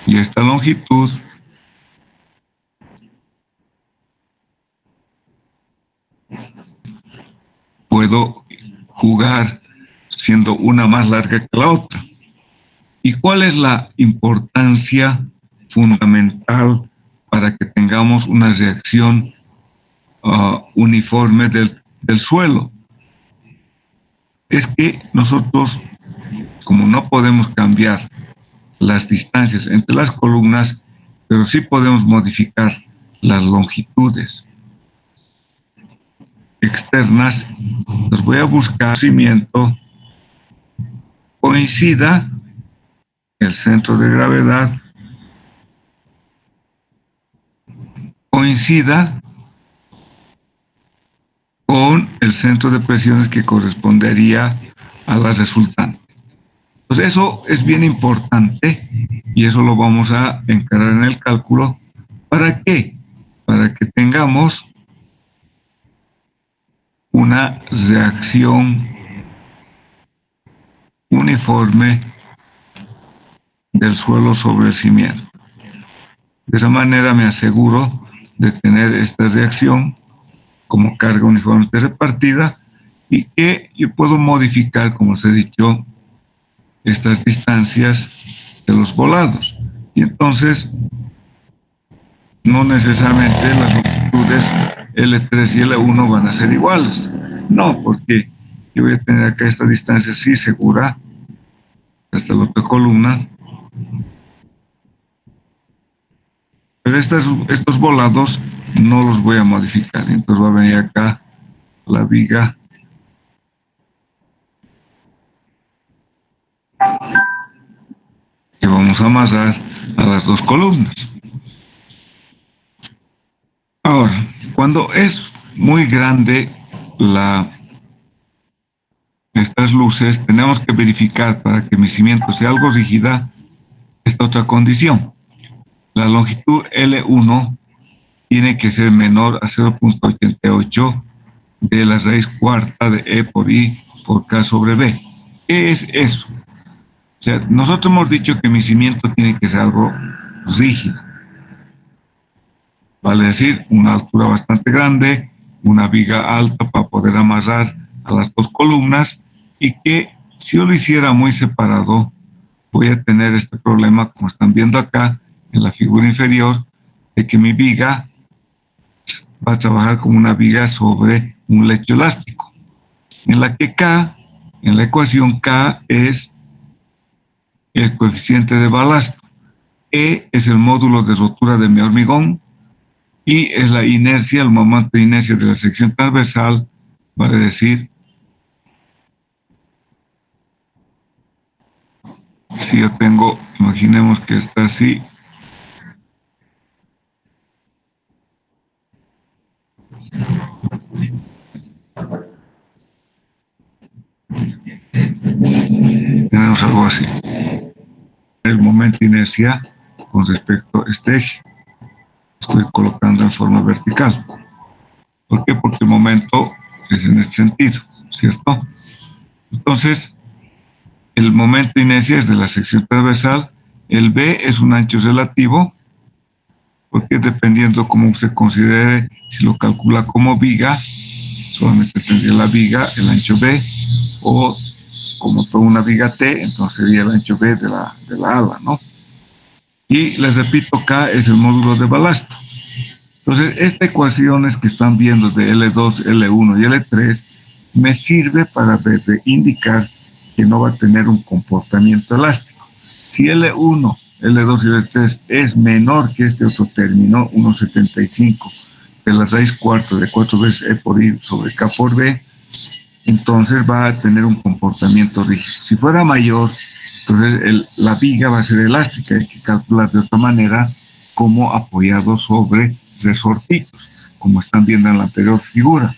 y esta longitud puedo jugar siendo una más larga que la otra. ¿Y cuál es la importancia fundamental para que tengamos una reacción uniforme del suelo. Es que nosotros, como no podemos cambiar las distancias entre las columnas, pero sí podemos modificar las longitudes externas, los voy a buscar cimiento coincida el centro de gravedad, coincida con el centro de presiones que correspondería a la resultante. Entonces eso es bien importante y eso lo vamos a encarar en el cálculo. ¿Para qué? Para que tengamos una reacción uniforme del suelo sobre el cimiento. De esa manera me aseguro de tener esta reacción como carga uniformemente repartida y que yo puedo modificar, como os he dicho, estas distancias de los volados. Y entonces, no necesariamente las longitudes L3 y L1 van a ser iguales. No, porque yo voy a tener acá esta distancia sí segura, hasta la otra columna. Pero estos volados no los voy a modificar. Entonces va a venir acá la viga que vamos a amarrar a las dos columnas. Ahora, cuando es muy grande estas luces, tenemos que verificar para que mi cimiento sea algo rígida esta otra condición. La longitud L1 tiene que ser menor a 0.88 de la raíz cuarta de E por I por K sobre B. ¿Qué es eso? O sea, nosotros hemos dicho que mi cimiento tiene que ser algo rígido. Vale decir, una altura bastante grande, una viga alta para poder amarrar a las dos columnas y que si yo lo hiciera muy separado, voy a tener este problema, como están viendo acá en la figura inferior, de que mi viga va a trabajar como una viga sobre un lecho elástico, en la que K, en la ecuación K es el coeficiente de balasto, E es el módulo de rotura de mi hormigón y es la inercia, el momento de inercia de la sección transversal, vale decir, si yo tengo, imaginemos que está así, tenemos algo así, el momento de inercia con respecto a este eje, estoy colocando en forma vertical. ¿Por qué? Porque el momento es en este sentido, ¿cierto? Entonces, el momento de inercia es de la sección transversal, el B es un ancho relativo, porque dependiendo cómo usted considere, si lo calcula como viga, solamente tendría la viga, el ancho B, o como toda una viga T, entonces sería el ancho B de la ala, ¿no? Y les repito, K es el módulo de balasto. Entonces, estas ecuaciones que están viendo de L2, L1 y L3 me sirve para indicar que no va a tener un comportamiento elástico. Si L1, L2 y L3 es menor que este otro término, 1,75 de la raíz cuarta de 4 veces E por I sobre K por B, entonces va a tener un comportamiento rígido. Si fuera mayor, entonces la viga va a ser elástica, hay que calcular de otra manera como apoyado sobre resortitos, como están viendo en la anterior figura.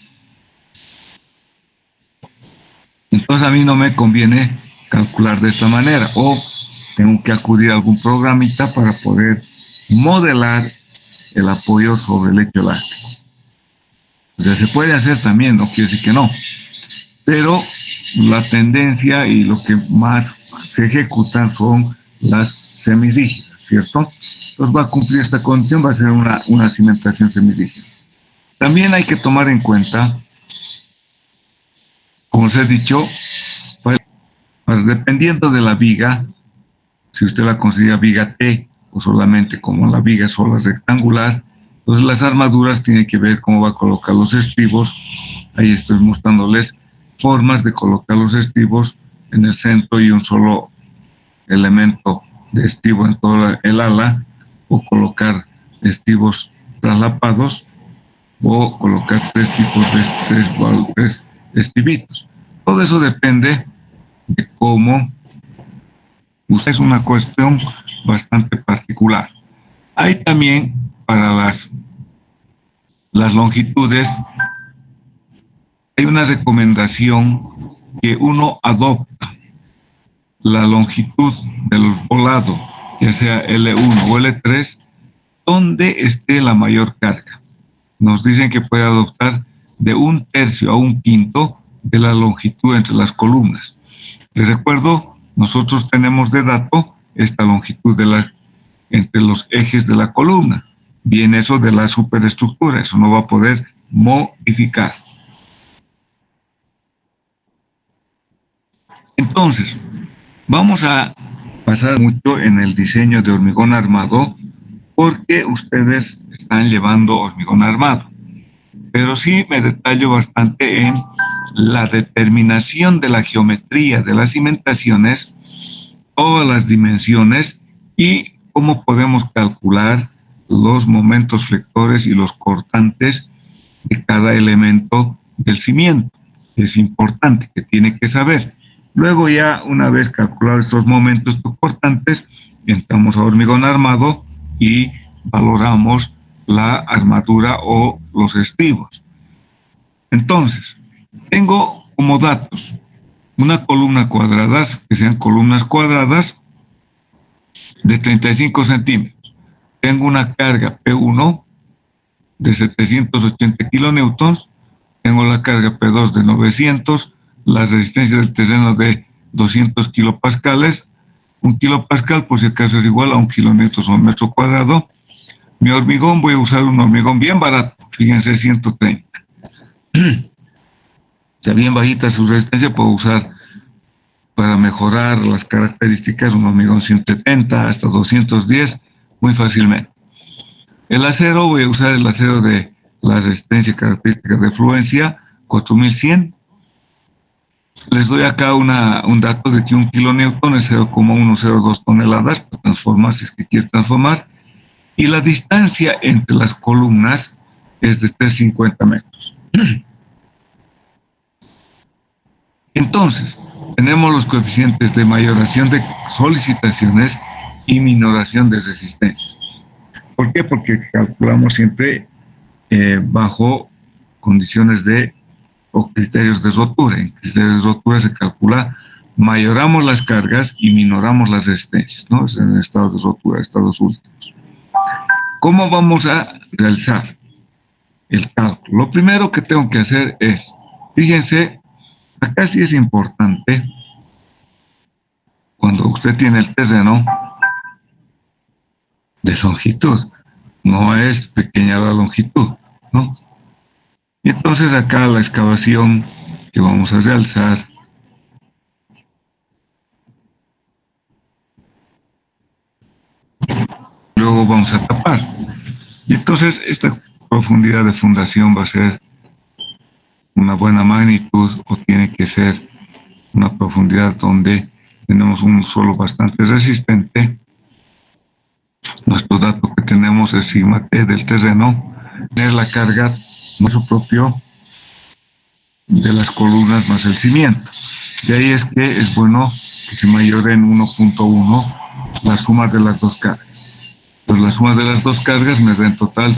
Entonces a mí no me conviene calcular de esta manera, o tengo que acudir a algún programita para poder modelar el apoyo sobre el eje elástico. O sea, se puede hacer también, no quiere decir que no, pero la tendencia y lo que más se ejecutan son las semirrígidas, ¿cierto? Entonces va a cumplir esta condición, va a ser una cimentación semirrígida. También hay que tomar en cuenta, como os he dicho, pues, dependiendo de la viga, si usted la considera viga T o solamente como la viga sola rectangular, Entonces las armaduras tienen que ver cómo va a colocar los estribos. Ahí estoy mostrándoles formas de colocar los estribos en el centro y un solo elemento de estribo en toda el ala, o colocar estribos traslapados, o colocar tres tipos de tres estribitos. Todo eso depende de cómo usted, es una cuestión bastante particular. Hay también para las longitudes, hay una recomendación que uno adopta la longitud del volado, ya sea L1 o L3, donde esté la mayor carga. Nos dicen que puede adoptar de 1/3 a 1/5 de la longitud entre las columnas. Les recuerdo, nosotros tenemos de dato esta longitud entre los ejes de la columna. Bien, eso de la superestructura, eso no va a poder modificar. Entonces, vamos a pasar mucho en el diseño de hormigón armado, porque ustedes están llevando hormigón armado. Pero sí me detallo bastante en la determinación de la geometría de las cimentaciones, todas las dimensiones y cómo podemos calcular los momentos flectores y los cortantes de cada elemento del cimiento. Es importante, que tiene que saber. Luego ya, una vez calculados estos momentos cortantes, entramos a hormigón armado y valoramos la armadura o los estribos. Entonces, tengo como datos una columna cuadrada, que sean columnas cuadradas de 35 centímetros. Tengo una carga P1 de 780 kilonewtons, tengo la carga P2 de 900, la resistencia del terreno de 200 kilopascales. Un kilopascal, por si acaso, es igual a 1 kilonewton o metro cuadrado. Mi hormigón, voy a usar un hormigón bien barato, fíjense, 130. Si bien bajita su resistencia, puedo usar, para mejorar las características, un hormigón 170 hasta 210 muy fácilmente. El acero, voy a usar el acero de la resistencia característica de fluencia 4100. Les doy acá un dato de que 1 kilonewton es 0,102 toneladas para transformar, si es que quieres transformar, y la distancia entre las columnas es de 350 metros. Entonces, tenemos los coeficientes de mayoración de solicitaciones y minoración de resistencias. ¿Por qué? Porque calculamos siempre bajo condiciones o criterios de rotura. En criterios de rotura se calcula, mayoramos las cargas y minoramos las resistencias, ¿no? Es en estado de rotura, estados últimos. ¿Cómo vamos a realizar el cálculo? Lo primero que tengo que hacer es, fíjense, acá sí es importante, cuando usted tiene el terreno de longitud, no es pequeña la longitud, ¿no? Y entonces acá la excavación que vamos a realizar luego vamos a tapar. Y entonces esta profundidad de fundación va a ser una buena magnitud, o tiene que ser una profundidad donde tenemos un suelo bastante resistente. Nuestro dato que tenemos es sigma T del terreno, tener la carga uso propio de las columnas más el cimiento. De ahí es que es bueno que se mayore en 1.1 la suma de las dos cargas. Pues la suma de las dos cargas me da en total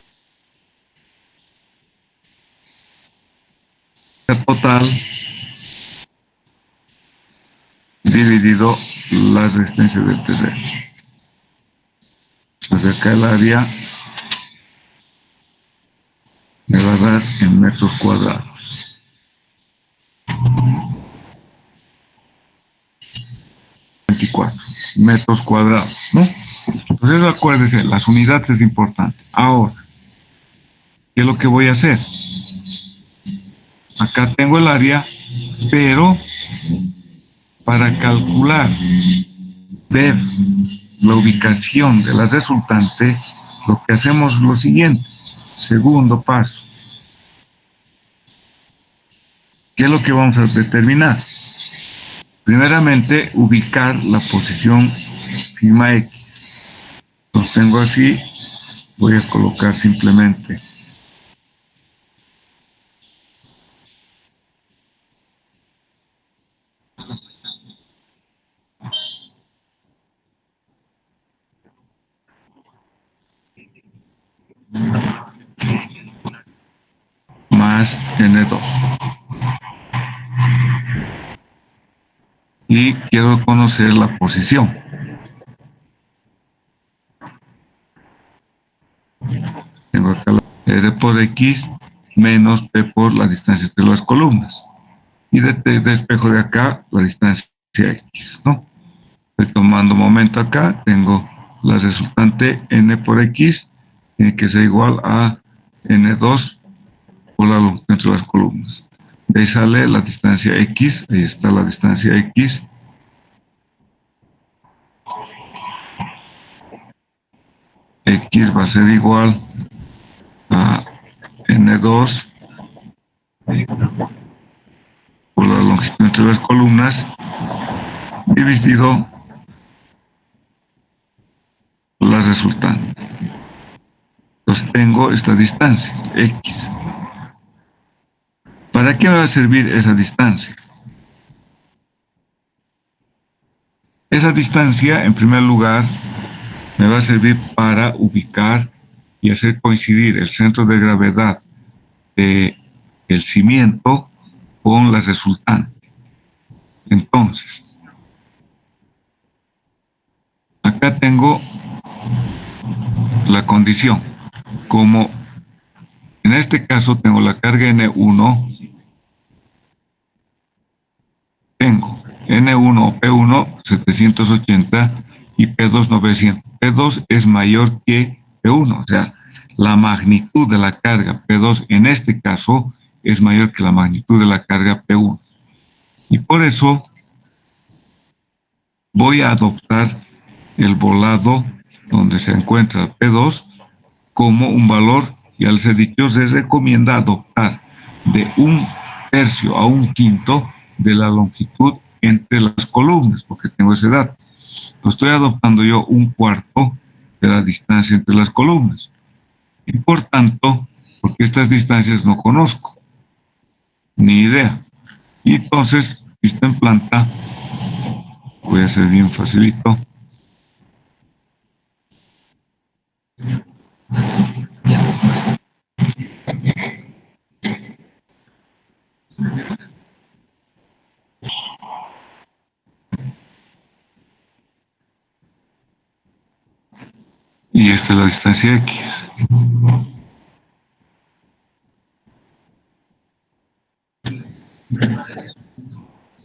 dividido la resistencia del terreno. Entonces acá el área me va a dar en metros cuadrados. Metros cuadrados, ¿no? Entonces acuérdense, las unidades es importante. Ahora, ¿qué es lo que voy a hacer? Acá tengo el área, pero para calcular, ver la ubicación de la resultante, lo que hacemos es lo siguiente. Segundo paso. ¿Qué es lo que vamos a determinar? Primeramente, ubicar la posición sigma X. Los tengo así. Voy a colocar simplemente más N2. Y quiero conocer la posición. Tengo acá R por X menos P por la distancia entre las columnas. Y de espejo de acá, la distancia X, ¿no? Estoy tomando momento acá, tengo la resultante N por X, tiene que ser igual a N2 por la longitud entre las columnas. De ahí sale la distancia X, ahí está la distancia X. X va a ser igual a N2 por la longitud entre las columnas dividido la resultante. Entonces tengo esta distancia, X. ¿Para qué me va a servir esa distancia? Esa distancia, en primer lugar, me va a servir para ubicar y hacer coincidir el centro de gravedad del cimiento con la resultante. Entonces, acá tengo la condición. Como en este caso tengo la carga N1, tengo N1 o P1 780 y P2 900. P2 es mayor que P1, o sea, la magnitud de la carga P2 en este caso es mayor que la magnitud de la carga P1. Y por eso voy a adoptar el volado donde se encuentra P2 como un valor, ya les he dicho, se recomienda adoptar de 1/3 a 1/5 de la longitud entre las columnas, porque tengo ese dato. Pues estoy adoptando yo 1/4 de la distancia entre las columnas. Y por tanto, porque estas distancias no conozco, ni idea. Y entonces, vista en planta, voy a hacer bien facilito. Y esta es la distancia X.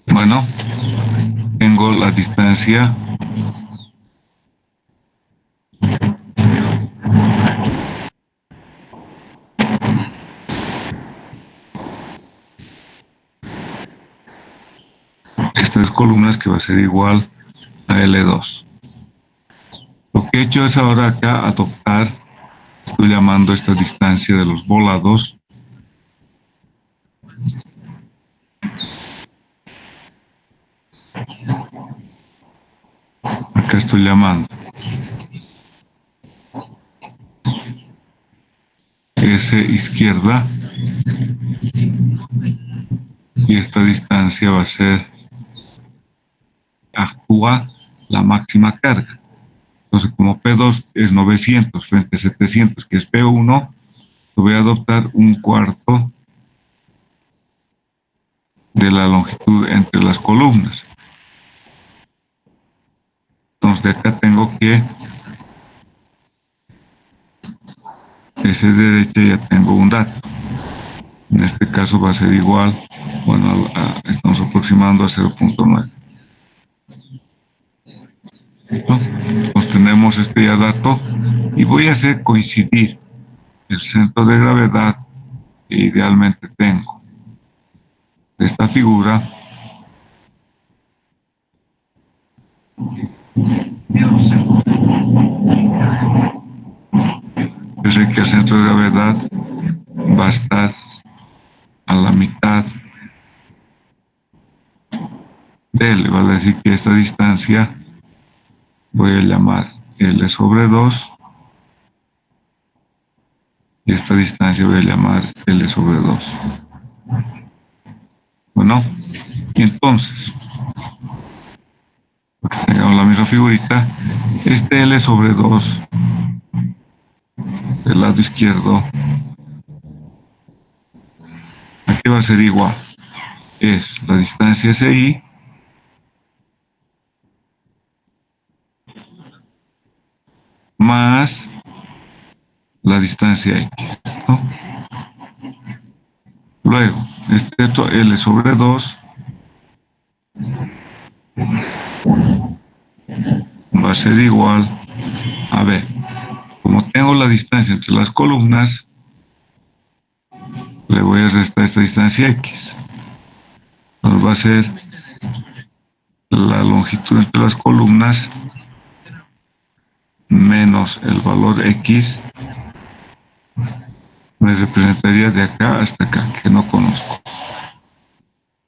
Bueno, tengo la distancia estas columnas que va a ser igual a L2. Lo que he hecho es ahora acá adoptar, estoy llamando esta distancia de los volados acá estoy llamando S izquierda y esta distancia va a ser actúa la máxima carga. Entonces, como P2 es 900 frente a 700, que es P1, voy a adoptar 1/4 de la longitud entre las columnas. Entonces, de acá tengo que ese derecha ya tengo un dato. En este caso va a ser igual, bueno, estamos aproximando a 0.9. Pues tenemos este ya dato y voy a hacer coincidir el centro de gravedad que idealmente tengo de esta figura Acuérdense que el centro de gravedad va a estar a la mitad de L, vale decir que esta distancia voy a llamar L sobre 2 y esta distancia voy a llamar L sobre 2. Bueno, y entonces, para que tengamos la misma figurita, este L sobre 2 del lado izquierdo, aquí va a ser igual, es la distancia SI más la distancia X, ¿no? Luego, este L sobre 2 va a ser igual a B. Como tengo la distancia entre las columnas, le voy a restar esta distancia X. Entonces va a ser la longitud entre las columnas menos el valor X, me representaría de acá hasta acá, que no conozco,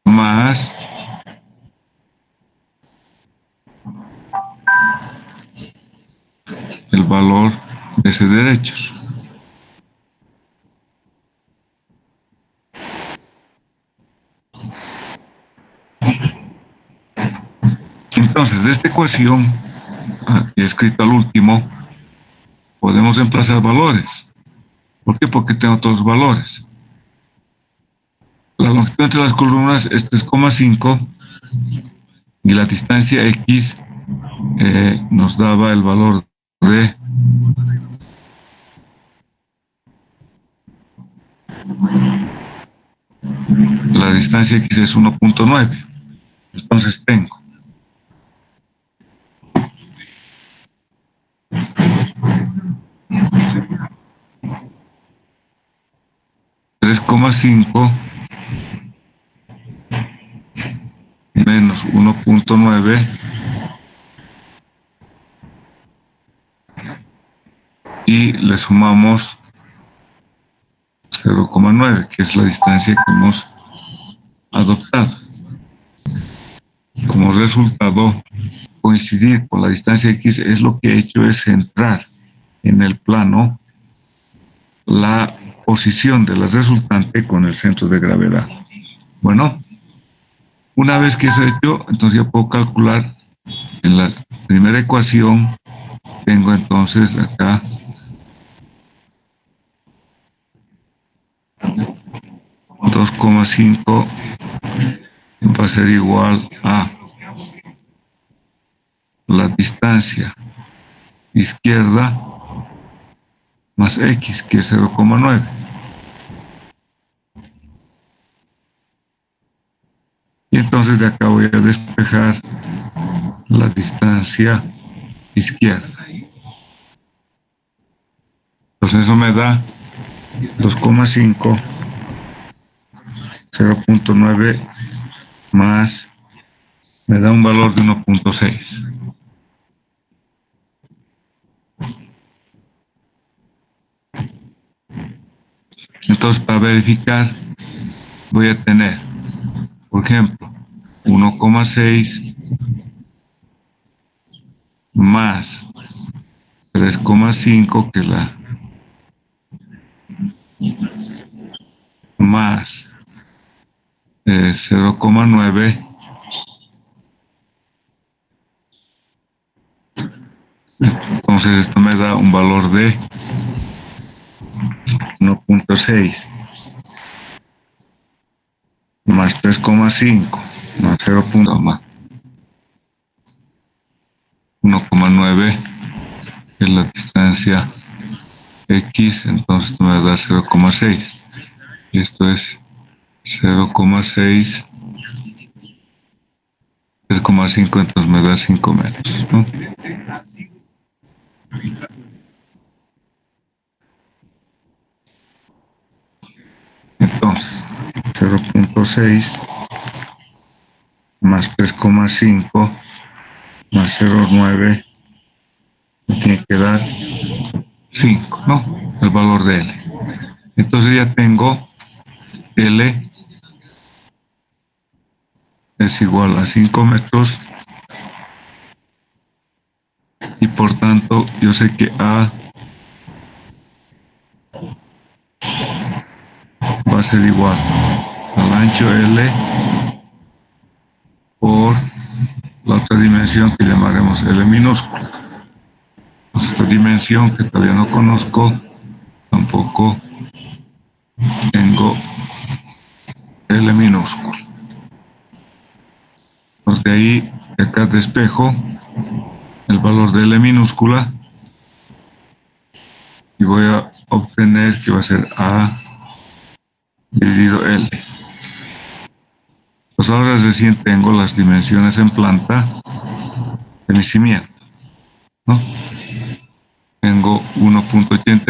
más el valor de ese derechos. Entonces, de esta ecuación, aquí escrito al último, podemos emplazar valores. ¿Por qué? Porque tengo todos los valores. La longitud entre las columnas es 3,5 y la distancia X nos daba el valor de la distancia X es 1.9. Entonces tengo 3,5 menos 1.9 y le sumamos 0,9, que es la distancia que hemos adoptado. Como resultado, coincidir con la distancia X es lo que he hecho es centrar en el plano la posición de la resultante con el centro de gravedad. Bueno, una vez que eso he hecho, entonces ya puedo calcular en la primera ecuación, tengo entonces acá 2,5 va a ser igual a la distancia izquierda más X, que es 0,9. Y entonces de acá voy a despejar la distancia izquierda. Entonces eso me da 2,5, 0.9 más, me da un valor de 1.6. Entonces, para verificar, voy a tener, por ejemplo, 1,6 más 3,5, que la más 0,9, entonces esto me da un valor de 1.6 más 3,5 más 0.1 más 1,9 es la distancia X, entonces me da 0,6. Esto es 0,6, 3,5, entonces me da 5 metros, ¿no? Entonces, 0.6 más 3,5 más 0,9 me tiene que dar 5, ¿no? el valor de L. Entonces ya tengo L es igual a 5 metros y por tanto yo sé que A va a ser igual al ancho L por la otra dimensión que llamaremos L minúscula. Pues esta dimensión que todavía no conozco, tampoco tengo L minúscula. Entonces de ahí, de acá despejo el valor de L minúscula y voy a obtener que va a ser A dividido L. Pues ahora recién tengo las dimensiones en planta de mi cimiento, ¿no? Tengo 1.80